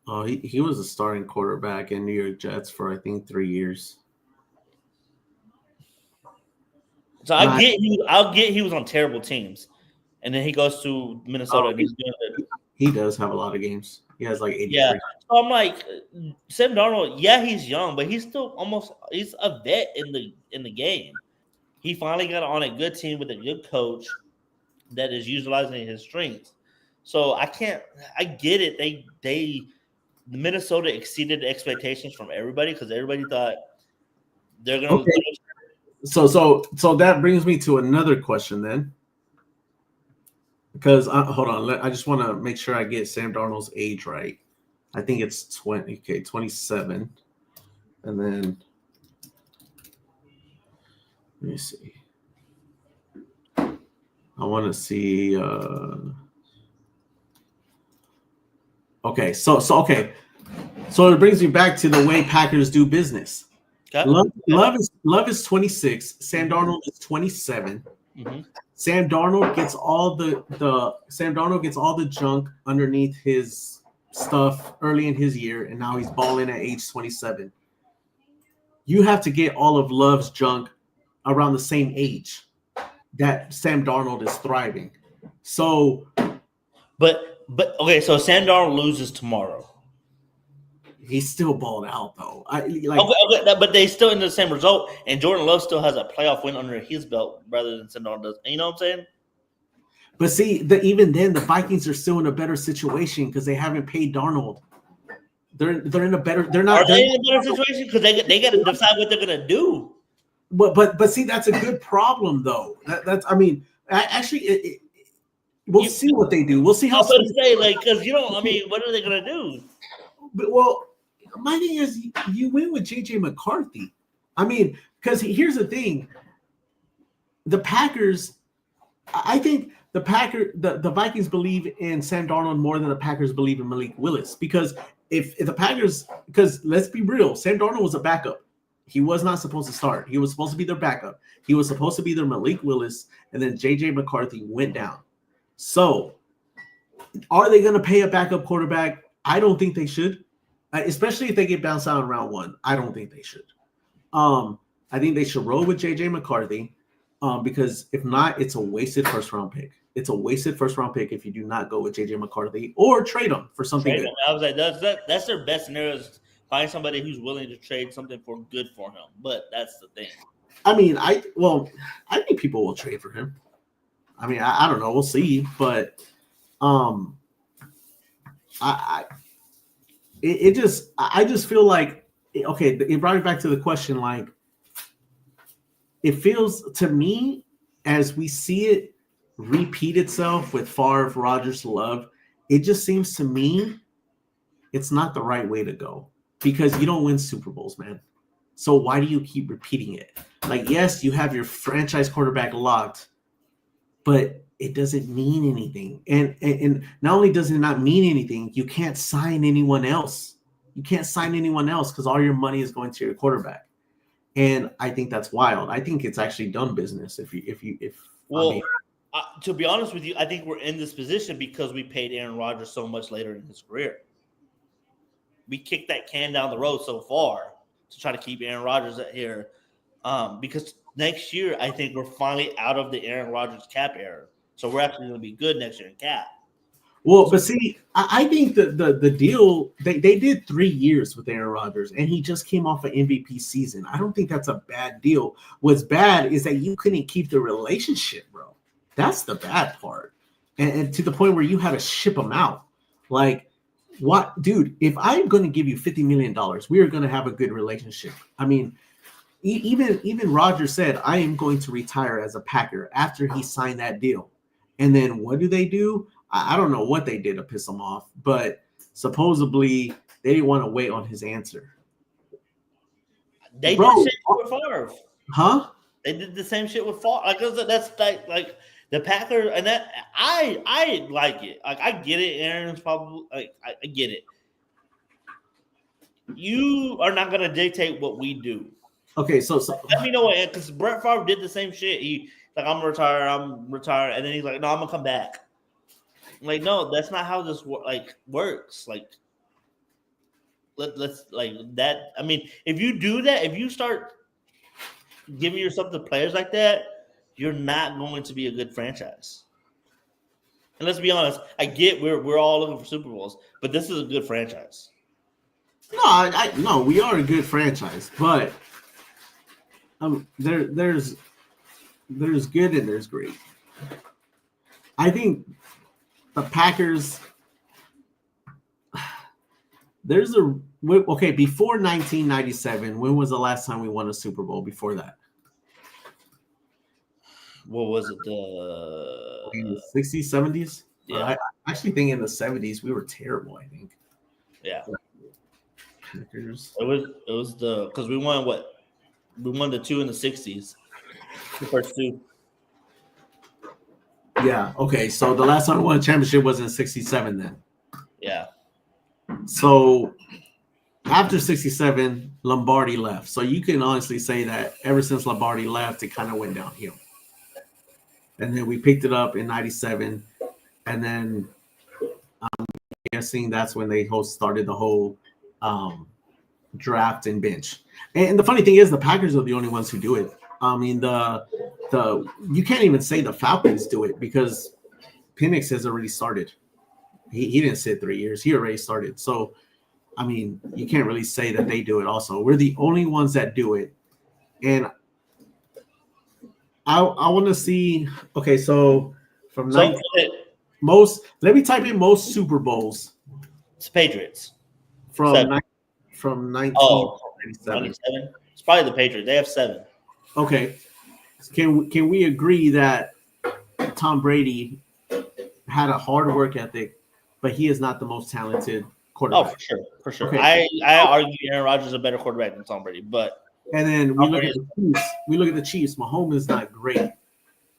Oh, he was a starting quarterback in New York Jets for, I think, 3 years. So I'll get he was on terrible teams. And then he goes to Minnesota. And he's doing it. He does have a lot of games. He has like 83. Yeah. So I'm like, Sam Darnold, yeah, he's young, but he's still he's a vet in the game. He finally got on a good team with a good coach that is utilizing his strengths. So I get it. Minnesota exceeded expectations from everybody because everybody thought they're going to. Okay. So that brings me to another question then. Because hold on, I just want to make sure I get Sam Darnold's age right. I think it's 27. And then let me see. I want to see. Okay, so it brings me back to the way Packers do business. Okay. Love is 26. Sam Darnold is 27. Mm-hmm. Sam Darnold gets all the junk underneath his stuff early in his year, and now he's balling at age 27. You have to get all of Love's junk around the same age that Sam Darnold is thriving. So, but okay, so Sam Darnold loses tomorrow. He's still balled out though. But they still end the same result, and Jordan Love still has a playoff win under his belt rather than Sam Darnold does. You know what I'm saying? But see, even then, the Vikings are still in a better situation because they haven't paid Darnold. They're in a better. They're not. Are they in a better situation because they got to decide what they're gonna do? But see, that's a good problem though. We'll see what they do. We'll see how. I was going to say because what are they gonna do? But my thing is, you win with JJ McCarthy. I mean, because here's the thing: the Packers. I think the Vikings believe in Sam Darnold more than the Packers believe in Malik Willis. Because if the Packers, because let's be real, Sam Darnold was a backup. He was not supposed to start. He was supposed to be their backup. He was supposed to be their Malik Willis, and then JJ McCarthy went down. So, are they going to pay a backup quarterback? I don't think they should, especially if they get bounced out in round one. I don't think they should. I think they should roll with JJ McCarthy because if not, it's a wasted first round pick. It's a wasted first round pick if you do not go with JJ McCarthy or trade him for something good. I was like, that's their best scenario is find somebody who's willing to trade something for good for him. But that's the thing. I mean, I think people will trade for him. I mean, I don't know. We'll see. But I just feel like, okay, it brought me back to the question, like, it feels to me as we see it repeat itself with Favre, Rodgers, Love, it just seems to me it's not the right way to go because you don't win Super Bowls, man. So why do you keep repeating it? Like, yes, you have your franchise quarterback locked, but it doesn't mean anything. And not only does it not mean anything, you can't sign anyone else. You can't sign anyone else because all your money is going to your quarterback. And I think that's wild. I think it's actually dumb business. To be honest with you, I think we're in this position because we paid Aaron Rodgers so much later in his career. We kicked that can down the road so far to try to keep Aaron Rodgers here because next year I think we're finally out of the Aaron Rodgers cap era. So we're actually going to be good next year in cap. Well, but see, I think the deal, they did 3 years with Aaron Rodgers, and he just came off an MVP season. I don't think that's a bad deal. What's bad is that you couldn't keep the relationship, bro. That's the bad part. And to the point where you had to ship him out. Like, what? Dude, if I'm going to give you $50 million, we are going to have a good relationship. I mean, even Rodgers said, I am going to retire as a Packer after he signed that deal. And then what do? I don't know what they did to piss him off, but supposedly they didn't want to wait on his answer. They did the same shit with Favre. Huh? They did the same shit with Favre. That's like the Packers, and that I like it. Like I get it. Aaron's probably like I get it. You are not gonna dictate what we do. Okay, so let me know what, because Brett Favre did the same shit. He like I'm retired, and then he's like, no, I'm gonna come back. Like, no, that's not how this works. Like, let's like that. I mean, if you do that, if you start giving yourself to players like that, you're not going to be a good franchise. And let's be honest, I get we're all looking for Super Bowls, but this is a good franchise. No, we are a good franchise, but there's good and there's great. I think the Packers, there's okay, before 1997, when was the last time we won a Super Bowl before that? What was it? In the 60s, 70s? Yeah. I actually think in the 70s we were terrible, I think. Yeah. Packers. It was because we won what? We won the 2 in the 60s. The first 2. Yeah, okay. So the last time we won a championship was in 67 then. Yeah. So after 67, Lombardi left. So you can honestly say that ever since Lombardi left, it kind of went downhill. And then we picked it up in 97. And then I'm guessing that's when they started the whole draft and bench. And the funny thing is the Packers are the only ones who do it. I mean, the you can't even say the Falcons do it because Penix has already started. He didn't sit 3 years. He already started. So, I mean, you can't really say that they do it also. We're the only ones that do it. And I want to see. Okay, so from let me type in most Super Bowls. It's Patriots. From 1997. 97. It's probably the Patriots. They have 7. Okay. Can we agree that Tom Brady had a hard work ethic, but he is not the most talented quarterback? Oh, for sure. Okay. I argue Aaron Rodgers is a better quarterback than Tom Brady, but and then we look at the Chiefs. Mahomes is not great,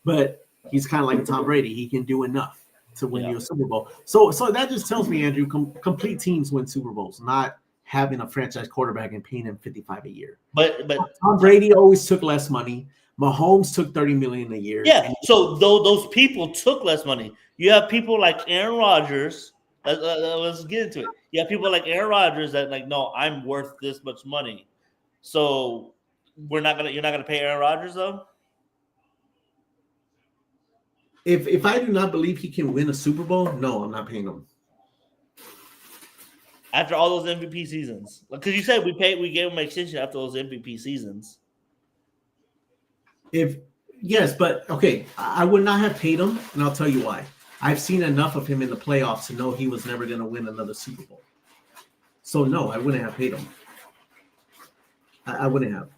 but he's kind of like Tom Brady. He can do enough to win you a Super Bowl. So that just tells me, Andrew, complete teams win Super Bowls, not having a franchise quarterback and paying him $55 a year. But Tom Brady always took less money. Mahomes took $30 million a year. Yeah, so those people took less money. You have people like Aaron Rodgers. Let's get into it. You have people like Aaron Rodgers that like, no, I'm worth this much money. So you're not gonna pay Aaron Rodgers though. If I do not believe he can win a Super Bowl, no, I'm not paying him. After all those MVP seasons, because you said we gave him an extension after those MVP seasons. Yes, but okay, I would not have paid him, and I'll tell you why. I've seen enough of him in the playoffs to know he was never going to win another Super Bowl. So no, I wouldn't have paid him. I wouldn't have.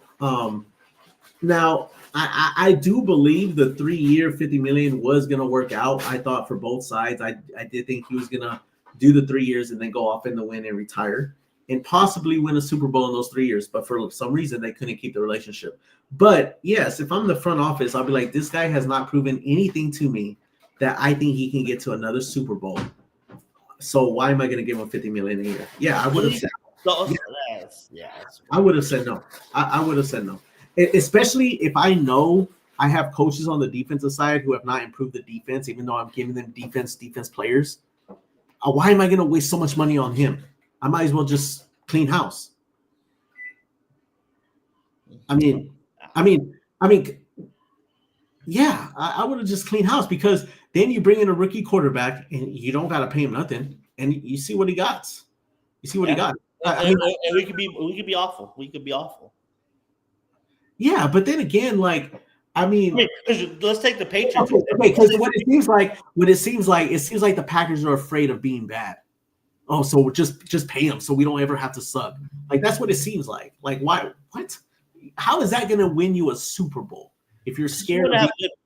Now I do believe the 3-year $50 million was going to work out. I thought for both sides, I did think he was going to do the 3 years and then go off in the win and retire and possibly win a Super Bowl in those 3 years. But for some reason, they couldn't keep the relationship. But yes, if I'm the front office, I'll be like, this guy has not proven anything to me that I think he can get to another Super Bowl. So why am I going to give him $50 million a year? Yeah, I would have said. I would have said no. I would have said no. Especially if I know I have coaches on the defensive side who have not improved the defense, even though I'm giving them defense players. Why am I going to waste so much money on him? I might as well just clean house. I mean, yeah, I would have just cleaned house because then you bring in a rookie quarterback and you don't got to pay him nothing, and you see what he got. You see what he got. And we could be awful. We could be awful. Yeah, but then again, like, let's take the Patriots. Okay, because what it seems like the Packers are afraid of being bad. Oh, so we're just pay them so we don't ever have to suck. Like that's what it seems like. Like why? What? How is that going to win you a Super Bowl if you're scared?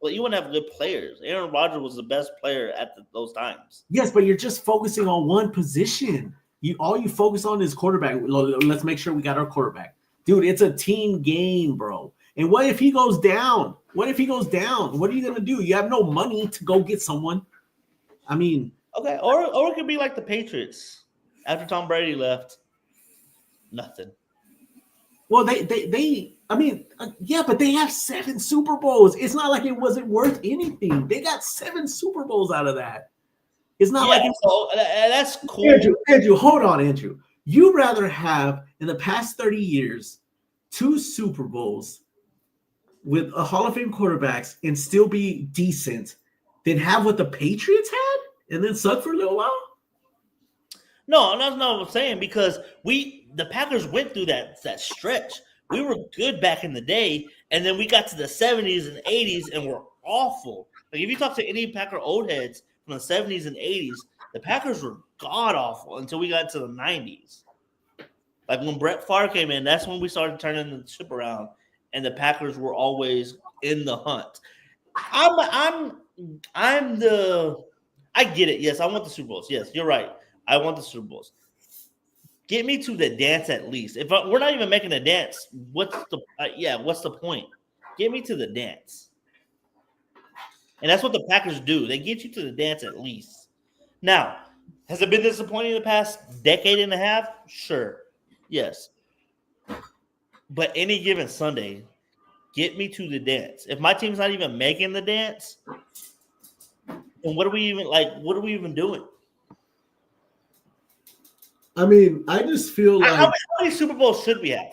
You wouldn't have good players. Aaron Rodgers was the best player at those times. Yes, but you're just focusing on one position. All you focus on is quarterback. Let's make sure we got our quarterback. Dude, it's a team game, bro. And what if he goes down? What are you going to do? You have no money to go get someone. I mean, okay, or it could be like the Patriots after Tom Brady left. Nothing. Well, but they have 7 Super Bowls. It's not like it wasn't worth anything. They got 7 Super Bowls out of that. It's not that's cool. Andrew, hold on, Andrew. You rather have in the past 30 years 2 Super Bowls with a Hall of Fame quarterbacks and still be decent than have what the Patriots had and then suck for a little while? No, that's not what I'm saying because the Packers went through that stretch. We were good back in the day, and then we got to the 70s and 80s and we're awful. Like if you talk to any Packer old heads from the 70s and 80s, the Packers were god awful until we got to the 90s. Like when Brett Favre came in, that's when we started turning the ship around, and the Packers were always in the hunt. I get it. Yes, I want the Super Bowls. Yes, you're right. I want the Super Bowls. Get me to the dance at least. If we're not even making a dance, what's the point? Get me to the dance. And that's what the Packers do. They get you to the dance at least. Now, has it been disappointing in the past decade and a half? Sure. Yes. But any given Sunday, get me to the dance. If my team's not even making the dance, then what are we even doing? I mean, I just feel like how many Super Bowls should we have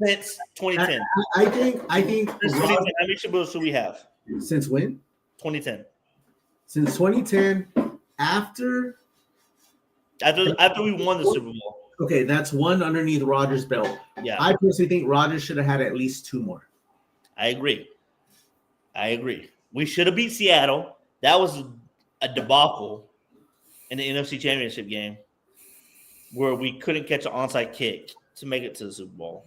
since 2010? I think Since 2010, how many Super Bowls should we have? Since when? 2010. Since 2010, after we won the Super Bowl. Okay, that's one underneath Rodgers' belt. Yeah, I personally think Rodgers should have had at least 2 more. I agree. We should have beat Seattle. That was a debacle in the NFC Championship game where we couldn't catch an onside kick to make it to the Super Bowl.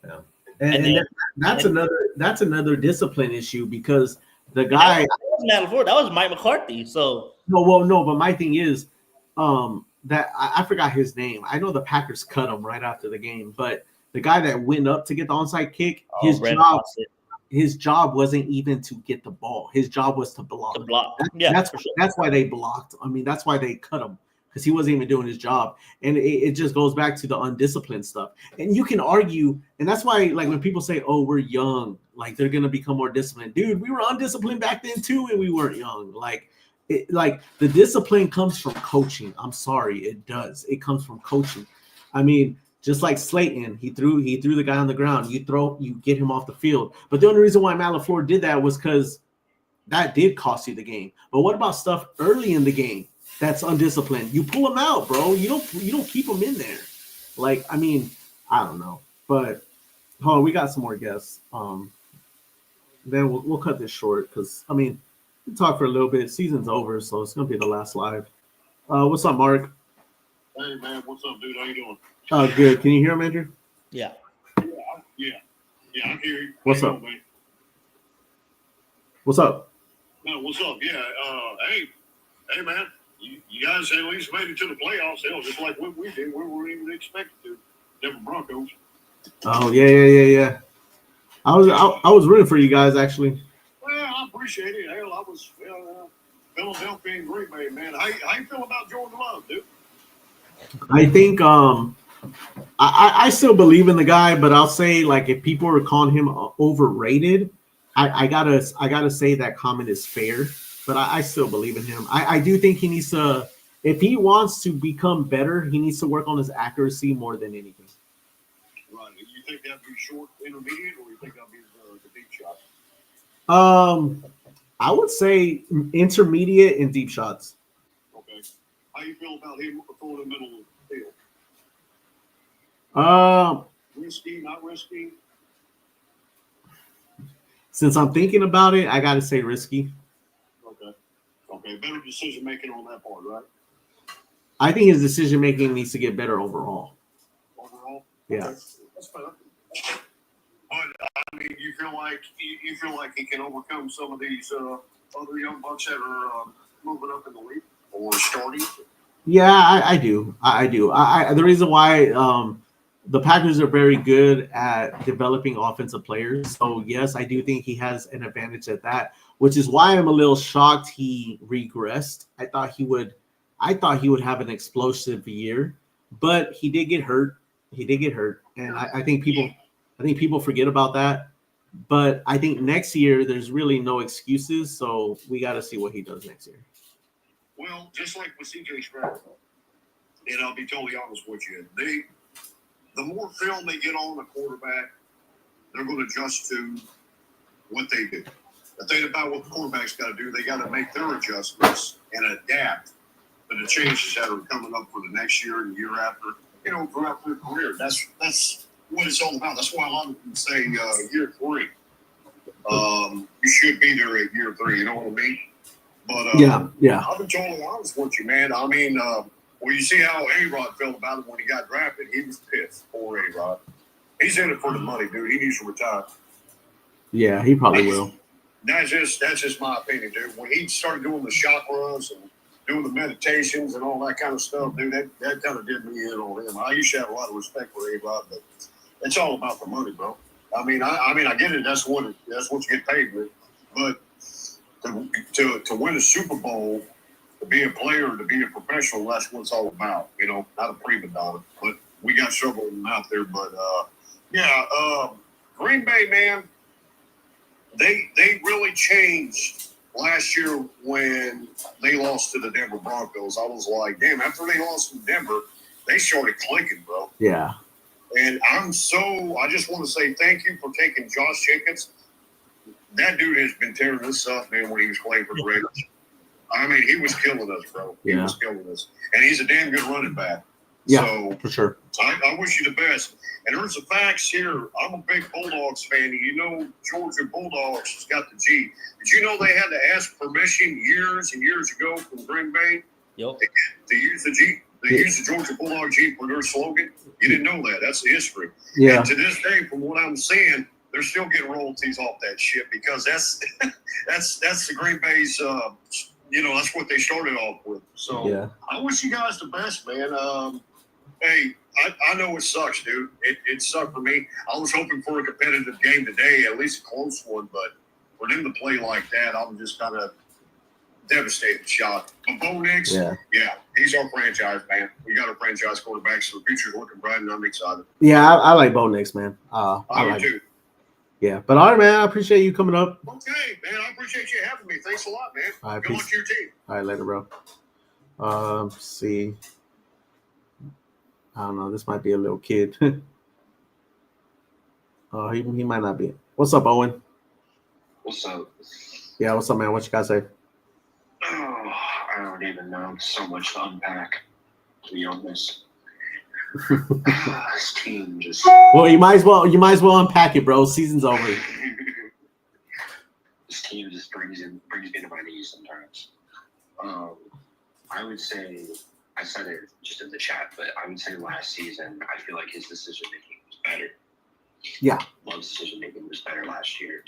Yeah. And that's another discipline issue because the guy that was Mike McCarthy. So no, but my thing is that I forgot his name. I know the Packers cut him right after the game, but the guy that went up to get the onside kick, his job wasn't even to get the ball. His job was to block. That's why they blocked. I mean, that's why they cut him because he wasn't even doing his job. And it just goes back to the undisciplined stuff. And you can argue, and that's why, like, when people say, "Oh, we're young," like they're gonna become more disciplined. Dude, we were undisciplined back then too, and we weren't young. Like the discipline comes from coaching. I'm sorry, it does. It comes from coaching. I mean, just like Slayton, he threw the guy on the ground. You get him off the field. But the only reason why Matt LaFleur did that was because that did cost you the game. But what about stuff early in the game that's undisciplined? You pull them out, bro. You don't keep them in there. Like, I mean, I don't know. But hold on, we got some more guests. Then we'll cut this short because I mean, we'll talk for a little bit. Season's over, so it's gonna be the last live. What's up, Mark? Hey man, what's up, dude? How you doing? Good. Can you hear him, Andrew? Yeah. Yeah, I'm here. What's up? Man? What's up? No, what's up? Yeah, hey man, you guys at least made it to the playoffs. Hell, just like what we did, we weren't even expected to. Denver Broncos. Oh yeah. I was rooting for you guys actually. Well, I appreciate it. Hell, I was Philadelphia and Green Bay, man. How you feel about Jordan Love, dude? I think I still believe in the guy, but I'll say, like, if people are calling him overrated, I gotta say that comment is fair. But I still believe in him. I do think he needs to, if he wants to become better, he needs to work on his accuracy more than anything. Right. You think that'd be short, intermediate, or you think that'd be the deep shot? I would say intermediate and deep shots. Okay. How you feel about him throwing the middle of the field? Risky, not risky? Since I'm thinking about it, I gotta say risky. Okay. Better decision making on that part, right? I think his decision making needs to get better overall. Overall? Yeah. Okay. That's fine. But I mean, you feel like he can overcome some of these other young bucks that are moving up in the league or starting? Yeah, I do. I do. The reason why the Packers are very good at developing offensive players. So yes, I do think he has an advantage at that, which is why I'm a little shocked he regressed. I thought he would have an explosive year, but he did get hurt. And I think people forget about that. But I think next year there's really no excuses. So we got to see what he does next year. Well, just like with CJ Stroud, and I'll be totally honest with you, the more film they get on the quarterback, they're going to adjust to what they do. The thing about what the quarterback's got to do, they got to make their adjustments and adapt to the changes that are coming up for the next year and the year after, throughout their career. That's what it's all about. That's why a lot of them say year 3. You should be there at year 3, you know what I mean? But yeah. I've been totally honest with you, man. I mean, Well, you see how A-Rod felt about it when he got drafted. He was pissed. Poor A-Rod. He's in it for the money, dude. He needs to retire. Yeah, he probably will. That's just my opinion, dude. When he started doing the chakras and doing the meditations and all that kind of stuff, dude, that kind of did me in on him. I used to have a lot of respect for A-Rod, but it's all about the money, bro. I mean, I get it. That's what you get paid with. But to win a Super Bowl, to be a player, to be a professional, that's what it's all about. You know, not a prima donna, but we got several of them out there. But Green Bay, man, they really changed last year when they lost to the Denver Broncos. I was like, damn, after they lost to Denver, they started clicking, bro. Yeah. And I just want to say thank you for taking Josh Jacobs. That dude has been tearing us up, man, when he was playing for the Raiders. I mean, he was killing us, bro. He was killing us. And he's a damn good running back. Yeah, so, for sure. I wish you the best. And there's the facts here. I'm a big Bulldogs fan. You know, Georgia Bulldogs has got the G. Did you know they had to ask permission years and years ago from Green Bay Yep. to use the G? They use the Georgia Bulldog G for their slogan. You didn't know that. That's the history. Yeah. And to this day, from what I'm seeing, they're still getting royalties off that shit because that's the Green Bay's. That's what they started off with. So Yeah. I wish you guys the best, man. Hey, I know it sucks, dude. It sucked for me. I was hoping for a competitive game today, at least a close one, but for them to play like that, I'm just kind of devastated, shocked. But Bo Nix, yeah, he's our franchise, man. We got a franchise quarterback, so the future's looking bright, and I'm excited. Yeah, I like Bo Nix, man. I like do too. Yeah, but all right, man. I appreciate you coming up. Okay, man. I appreciate you having me. Thanks a lot, man. All right, Good luck peace. to your team. All right, later, bro. Let's see. I don't know. This might be a little kid. He might not be. What's up, Owen? What's up? Yeah, what's up, man? What you guys say? Oh, I don't even know. So much to unpack, to be honest. This team just. Well, you might as well unpack it, bro. Season's over. This team just brings me to my knees sometimes. I would say, I said it just in the chat, but I would say last season, I feel like his decision making was better. Yeah. Love's decision making was better last year.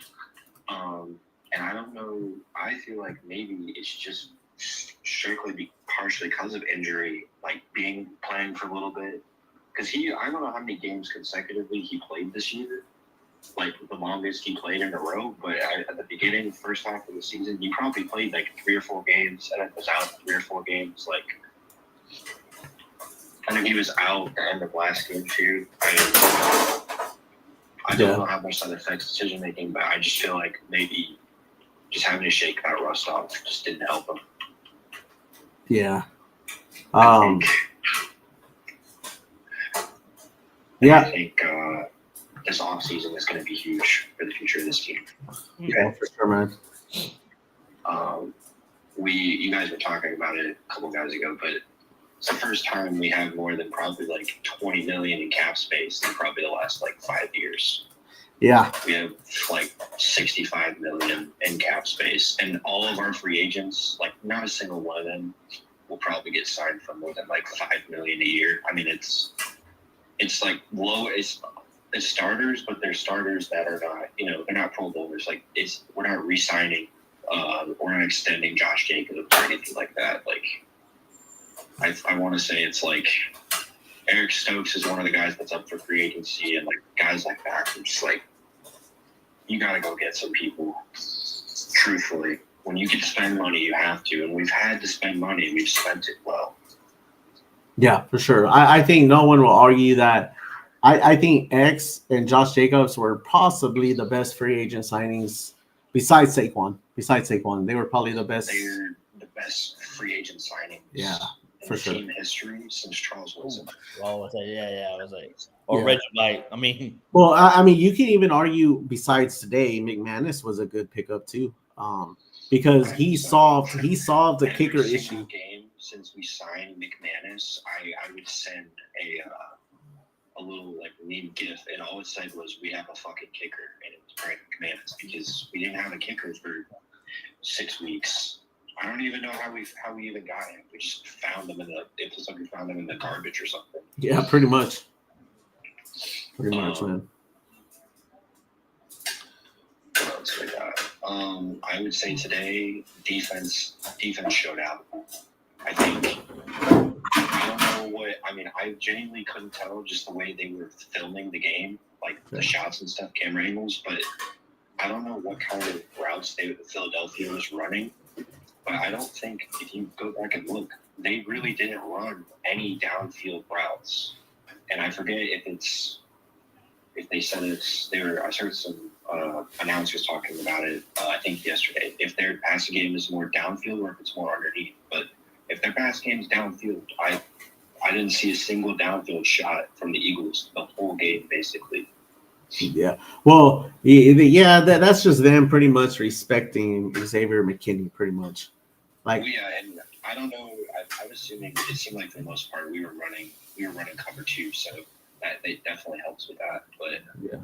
And I don't know, I feel like maybe it's just strictly partially because of injury, like playing for a little bit. Because I don't know how many games consecutively he played this year, like the longest he played in a row. But at the beginning, first half of the season, he probably played like 3 or 4 games, and it was out 3 or 4 games. And then he was out at the end of last game too. I don't know how much that affects decision making, but I just feel like maybe just having to shake that rust off just didn't help him. Yeah. I think this offseason is going to be huge for the future of this team. Yeah, for sure, man. You guys were talking about it a couple guys ago, but it's the first time we have more than probably like $20 million in cap space in probably the last like 5 years. Yeah. We have like $65 million in cap space, and all of our free agents, like not a single one of them will probably get signed for more than like $5 million a year. I mean, it's like low. It's starters, but they're starters that are not, they're not Pro Bowlers. Like we're not re-signing, we're not extending Josh Jacobs or anything like that. Like I want to say it's like Eric Stokes is one of the guys that's up for free agency, and like guys like that. I'm just like, you got to go get some people. Truthfully, when you can spend money, you have to, and we've had to spend money, and we've spent it well. Yeah, for sure. I think no one will argue that. I think X and Josh Jacobs were possibly the best free agent signings besides Saquon. They were probably the best. They're the best free agent signings. Yeah, in for sure. Team history since Charles Woodson. Oh, I was like, or Reggie White. I mean, well, I mean, you can even argue besides today, McManus was a good pickup too, because he solved the kicker Every issue. single game since we signed McManus, I would send a little like meme gif, and all it said was, "We have a fucking kicker," and it was Brandon McManus, because we didn't have a kicker for 6 weeks. I don't even know how we even got him. We just found him it was like we found him in the garbage or something. Yeah, pretty much. Pretty much, man. What else we got? I would say today defense showed out. I think I don't know what I mean. I genuinely couldn't tell just the way they were filming the game, like the shots and stuff, camera angles. But I don't know what kind of routes Philadelphia was running. But I don't think if you go back and look, they really didn't run any downfield routes. And I forget if they said I heard some announcers talking about it, I think yesterday, if their passing game is more downfield or if it's more underneath. But if their pass game is downfield, I didn't see a single downfield shot from the Eagles the whole game, basically. Yeah. Well, yeah, that's just them pretty much respecting Xavier McKinney, pretty much. Like, well, yeah, and I don't know. I'm assuming it seemed like for the most part we were running cover 2, so that they definitely helps with that. But yeah,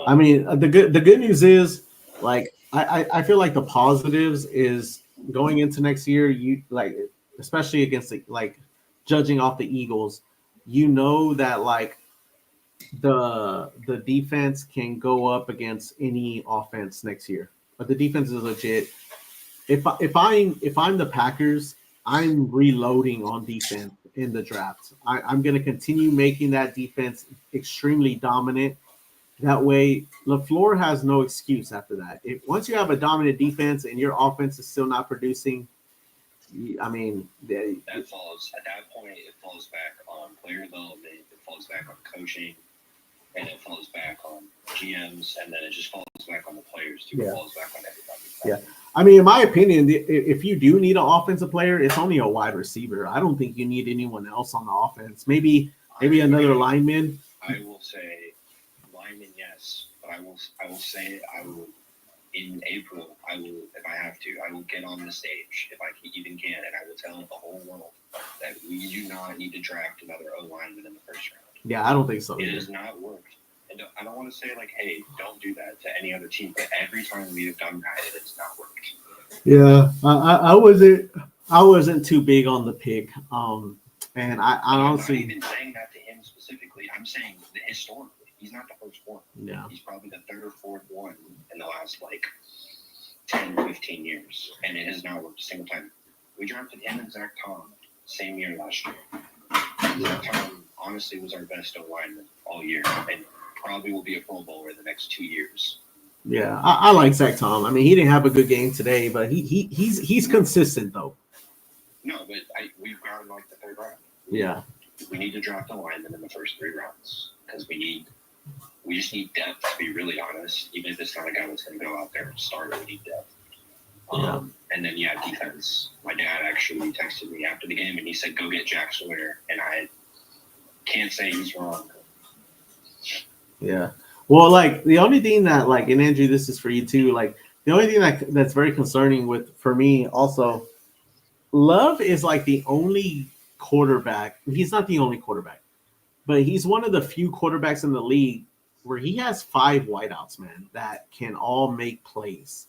I mean, the good news is, like, I feel like the positives is going into next year. You like, especially against like judging off the Eagles, you know that like the defense can go up against any offense next year, but the defense is legit. If I'm the Packers, I'm reloading on defense in the draft. I'm going to continue making that defense extremely dominant. That way, LaFleur has no excuse after that. Once you have a dominant defense and your offense is still not producing, I mean, that falls at that point. It falls back on player development. It falls back on coaching, and it falls back on GMs, and then it just falls back on the players too. Yeah. It falls back on everybody. Yeah. I mean, in my opinion, if you do need an offensive player, it's only a wide receiver. I don't think you need anyone else on the offense. Maybe another lineman. I will say lineman, yes, but I will say in April, if I have to, I will get on the stage if I even can, and I will tell the whole world that we do not need to draft another O lineman in the first round. Yeah, I don't think so. It has not worked. And I don't want to say like, hey, don't do that to any other team, but every time we have done that, it has not worked. Yeah, I wasn't too big on the pick. And I honestly, I'm not even saying that to him specifically. I'm saying that historically, he's not the first one. Yeah. He's probably the third or fourth one in the last like 10, 15 years, and it has not worked a single time. We drafted him and Zach Tom same year last year. Zach Tom honestly was our best O-lineman all year, and probably will be a Pro Bowler the next 2 years. Yeah, I like Zach Tom. I mean, he didn't have a good game today, but he's consistent though. No, but we've gone like the third round. Yeah. We need to draft a lineman in the first 3 rounds because we just need depth, to be really honest. Even if it's not a guy that's going to go out there and start, we need depth. And then, defense. My dad actually texted me after the game, and he said, go get Jack Sawyer. And I can't say he's wrong. Yeah. Well, like, the only thing that, like, and Andrew, this is for you too, like, the only thing that's very concerning for me also, Love is, like, the only quarterback. He's not the only quarterback, but he's one of the few quarterbacks in the league where he has 5 wideouts, man, that can all make plays.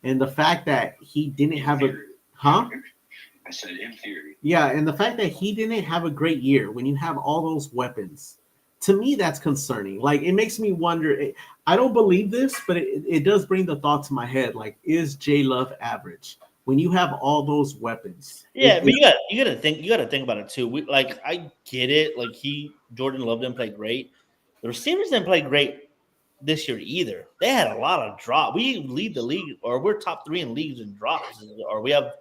And the fact that he didn't have I said in theory. Yeah, and the fact that he didn't have a great year when you have all those weapons, to me, that's concerning. Like, it makes me wonder. I don't believe this, but it does bring the thought to my head. Like, is J Love average when you have all those weapons? Yeah, but you gotta think about it too. I get it. Like Jordan Love didn't play great. The receivers didn't play great this year either. They had a lot of drop. We lead the league, or we're top 3 in leagues in drops, or we have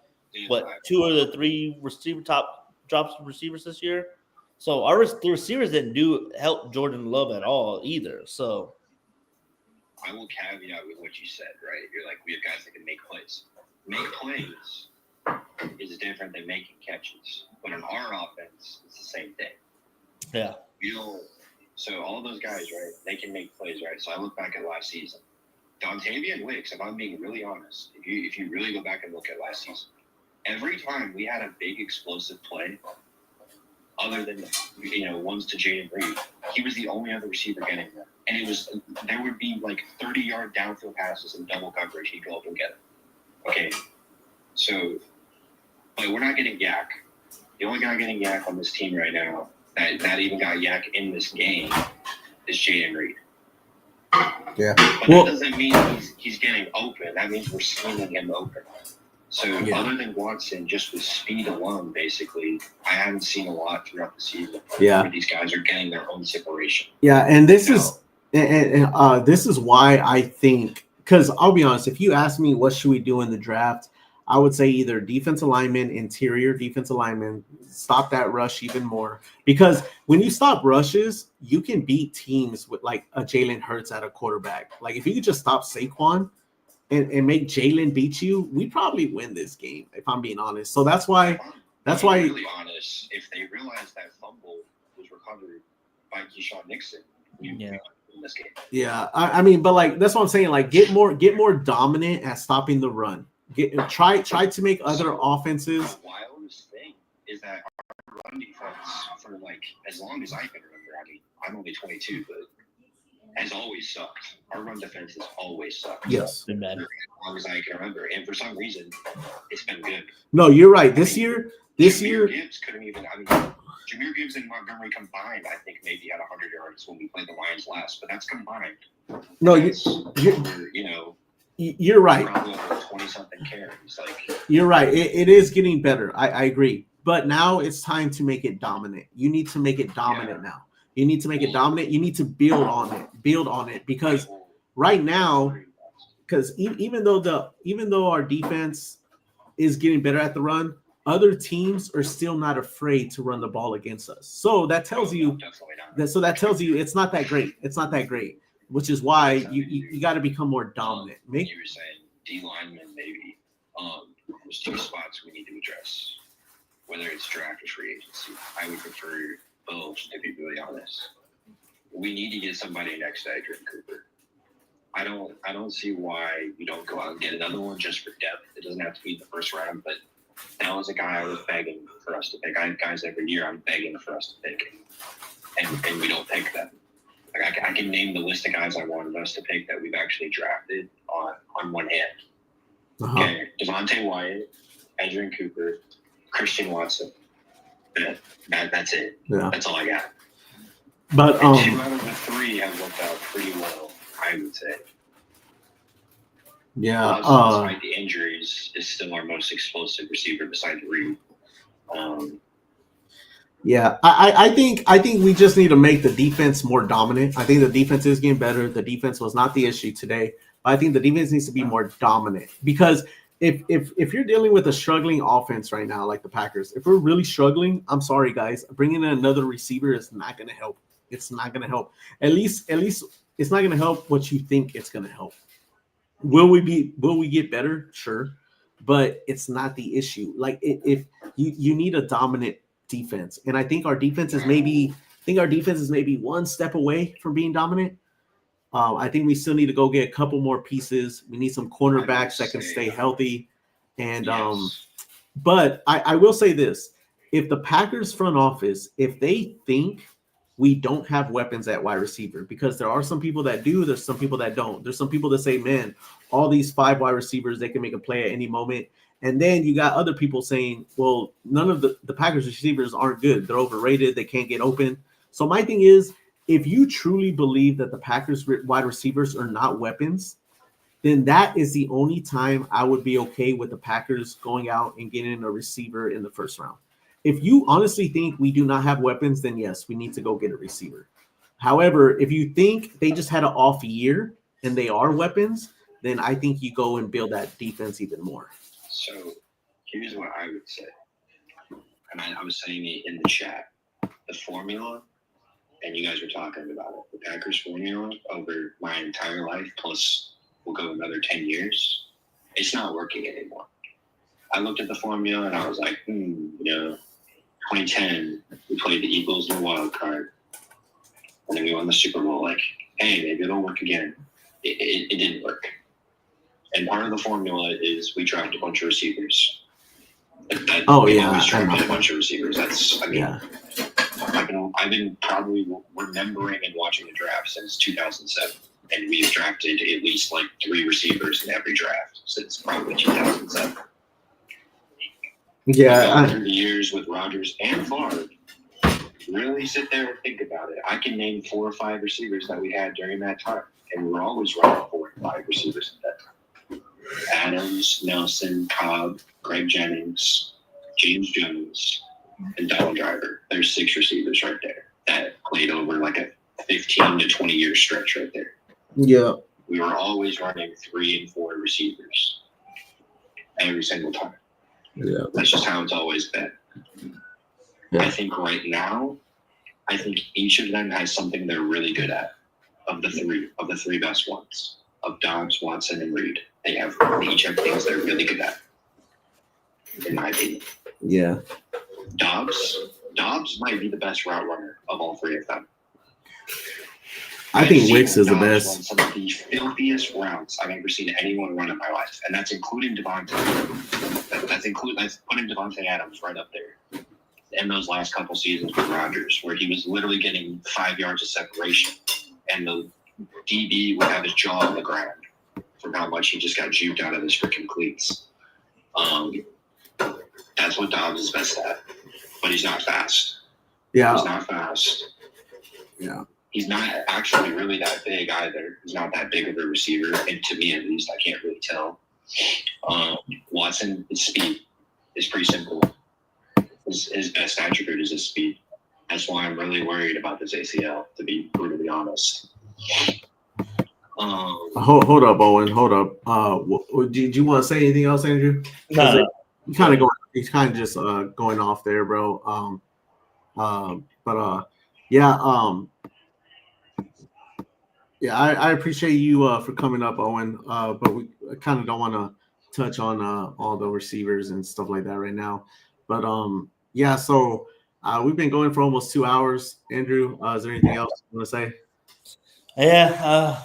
2 of the 3 top drops receivers this year. So the receivers didn't help Jordan Love at all either. So I will caveat with what you said, right? You're like, we have guys that can make plays. Make plays is different than making catches. But in our offense, it's the same thing. Yeah. So all those guys, right, they can make plays, right? So I look back at last season. Dontavian Wicks, if I'm being really honest, if you really go back and look at last season, every time we had a big explosive play, other than ones to Jaden Reed, he was the only other receiver getting them. And there would be like 30-yard downfield passes in double coverage. He'd go up and get them. Okay, So, like, we're not getting Yak. The only guy getting Yak on this team right now that even got Yak in this game is Jaden Reed. Yeah. But Well- that doesn't mean he's getting open. That means we're scheming him open. So Yeah. other than Watson, just with speed alone, basically, I haven't seen a lot throughout the season. Yeah. Where these guys are getting their own separation. Yeah, and this Now, is this is why I think, because I'll be honest, if you ask me what should we do in the draft, I would say either defensive lineman, interior defensive lineman, stop that rush even more. Because when you stop rushes, you can beat teams with like a Jalen Hurts at a quarterback. Like if you could just stop Saquon and make Jalen beat you, we probably win this game, if I'm being honest. So that's why really honest, if they realize that fumble was recovered by Keyshawn Nixon, we win this game. Yeah, I mean, but like that's what I'm saying. Like, get more dominant at stopping the run. Try to make other offenses. The wildest thing is that our run defense, for like as long as I can remember, I mean, I'm only 22, but has always sucked. Our run defense has always sucked. Yes. Been bad. As long as I can remember, and for some reason, it's been good. No, you're right. This year, Jameer Gibbs couldn't even. I mean, Jameer Gibbs and Montgomery combined, I think maybe had 100 yards when we played the Lions last, but that's combined. no, That's you're right. probably 20-something carries. Like, You're right. It is getting better. I agree. But now it's time to make it dominant. You need to make it dominant now. You need to make it dominant. You need to build on it because right now, because even though our defense is getting better at the run, other teams are still not afraid to run the ball against us. So that tells you that tells you it's not that great. It's not that great, which is why you got to become more dominant. you were saying D lineman maybe. There's two spots we need to address, whether it's draft or free agency. I would prefer both, to be really honest. We need to get somebody next to Adrian Cooper. I don't see why you don't go out and get another one just for depth. It doesn't have to be in the first round, but that was a guy I was begging for us to pick. I have guys every year I'm begging for us to pick, and we don't pick them. Like I can name the list of guys I wanted us to pick that we've actually drafted on one hand. Uh-huh. Okay, Devontae Wyatt, Adrian Cooper, Christian Watson. That's it. Yeah. That's all I got. But And 2 out of the 3 have worked out pretty well, I would say. yeah. Despite the injuries, is still our most explosive receiver besides Reed. Yeah, I think we just need to make the defense more dominant. I think the defense is getting better. The defense was not the issue today, but I think the defense needs to be more dominant because if you're dealing with a struggling offense right now, like the Packers, if we're really struggling, I'm sorry guys, bringing in another receiver is not going to help. It's not going to help. At least it's not going to help what you think it's going to help. Will we get better? Sure, but it's not the issue. Like if you need a dominant defense, and I think our defense is maybe one step away from being dominant. I think we still need to go get a couple more pieces. We need some cornerbacks that can stay healthy, and but I will say this: if the Packers front office, if they think we don't have weapons at wide receiver, because there are some people that do, there's some people that don't. There's some people that say, man, all these 5 wide receivers, they can make a play at any moment. And then you got other people saying, well, none of the Packers receivers aren't good. They're overrated. They can't get open. So my thing is, if you truly believe that the Packers wide receivers are not weapons, then that is the only time I would be okay with the Packers going out and getting a receiver in the first round. If you honestly think we do not have weapons, then yes, we need to go get a receiver. However, if you think they just had an off year and they are weapons, then I think you go and build that defense even more. So here's what I would say. And I was saying it in the chat. The formula, and you guys were talking about it, the Packers formula over my entire life, plus we'll go another 10 years, it's not working anymore. I looked at the formula and I was like, 2010, we played the Eagles in the wild card. And then we won the Super Bowl. Like, hey, maybe it'll work again. It didn't work. And part of the formula is we draft a bunch of receivers. We always drafted a bunch of receivers. I've been probably remembering and watching the draft since 2007. And we've drafted at least like 3 receivers in every draft since probably 2007. Yeah, After the years with Rodgers and Favre, really sit there and think about it. I can name 4 or 5 receivers that we had during that time, and we were always running 4 and 5 receivers at that time. Adams, Nelson, Cobb, Greg Jennings, James Jones, and Donald Driver. There's 6 receivers right there that played over like a 15 to 20 year stretch right there. yeah, We were always running 3 and 4 receivers every single time. yeah. That's just how it's always been. Yeah. I think right now, I think each of them has something they're really good at. Of the three best ones, of Dobbs, Watson, and Reed, they each have things they're really good at. In my opinion, Yeah. Dobbs might be the best route runner of all 3 of them. I think I've Wicks seen is the Dobbs best. run some of the filthiest routes I've ever seen anyone run in my life, and that's including Devontae. That's putting Devontae Adams right up there. In those last couple seasons with Rodgers, where he was literally getting 5 yards of separation, and the DB would have his jaw on the ground from how much he just got juked out of his freaking cleats. That's what Dobbs is best at, but he's not fast. Yeah, He's not fast. yeah, He's not actually really that big either. He's not that big of a receiver, and to me at least, I can't really tell. Watson, his speed is pretty simple. His best attribute is his speed. That's why I'm really worried about this ACL, to be brutally honest. Hold up, Owen. Hold up. Did you want to say anything else, Andrew? No, You kind of going. He's kind of just going off there, bro. Yeah. I appreciate you for coming up, Owen. But we kind of don't want to touch on all the receivers and stuff like that right now. But yeah. So we've been going for almost 2 hours. Andrew, is there anything else you want to say? yeah.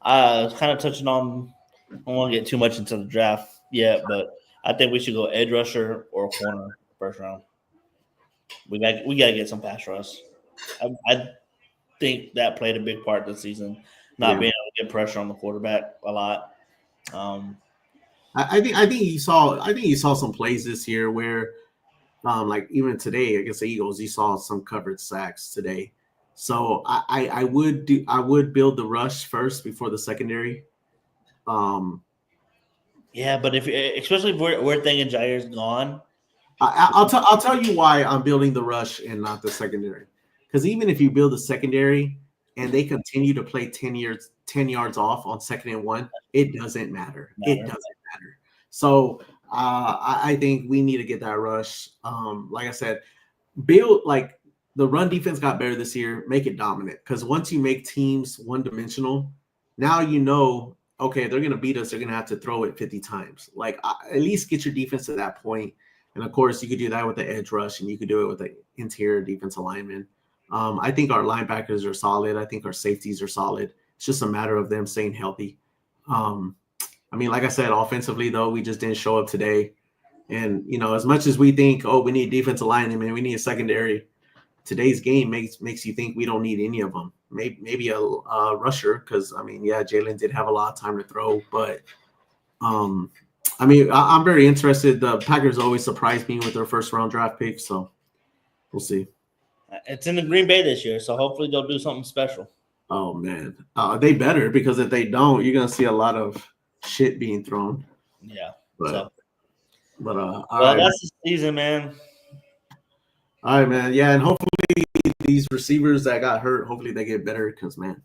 I was kind of touching on. I don't want to get too much into the draft yet, but I think we should go edge rusher or corner first round. We got to get some pass rush. I think that played a big part this season, not being able to get pressure on the quarterback a lot. I think you saw some plays this year where, like even today against the Eagles, you saw some covered sacks today. So I would build the rush first before the secondary. Yeah, but especially if we're thinking Jair's gone. I'll tell you why I'm building the rush and not the secondary. Because even if you build the secondary and they continue to play 10 yards off on 2nd and 1, it doesn't matter. It doesn't matter. So I think we need to get that rush. Like I said, build like the run defense got better this year. Make it dominant. Because once you make teams one-dimensional, now you know, okay, they're going to beat us. They're going to have to throw it 50 times. Like at least get your defense to that point. And of course, you could do that with the edge rush, and you could do it with the interior defense alignment. I think our linebackers are solid. I think our safeties are solid. It's just a matter of them staying healthy. I mean, like I said, offensively, though, we just didn't show up today. And, you know, as much as we think, oh, we need defensive linemen, we need a secondary, today's game makes you think we don't need any of them. Maybe a rusher because, I mean, yeah, Jalen did have a lot of time to throw. But, I mean, I'm very interested. The Packers always surprise me with their first-round draft pick, so we'll see. It's in the Green Bay this year, so hopefully they'll do something special. Oh, man. They better, because if they don't, you're going to see a lot of shit being thrown. Yeah. But Well, right. that's the season, man. All right, man. Yeah, and hopefully these receivers that got hurt, hopefully they get better because, man,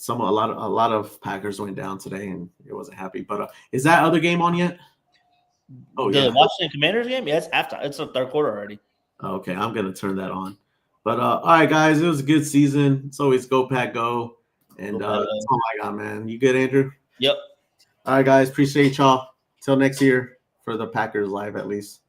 a lot of Packers went down today, and it wasn't happy. But is that other game on yet? Oh, The yeah. Washington Commanders game? Yeah, it's halftime. It's the third quarter already. Okay, I'm going to turn that on. But, all right, guys, it was a good season. It's always go, Pack, go. And that's all I got, man. You good, Andrew? Yep. All right, guys, appreciate y'all. Till next year for the Packers Live, at least.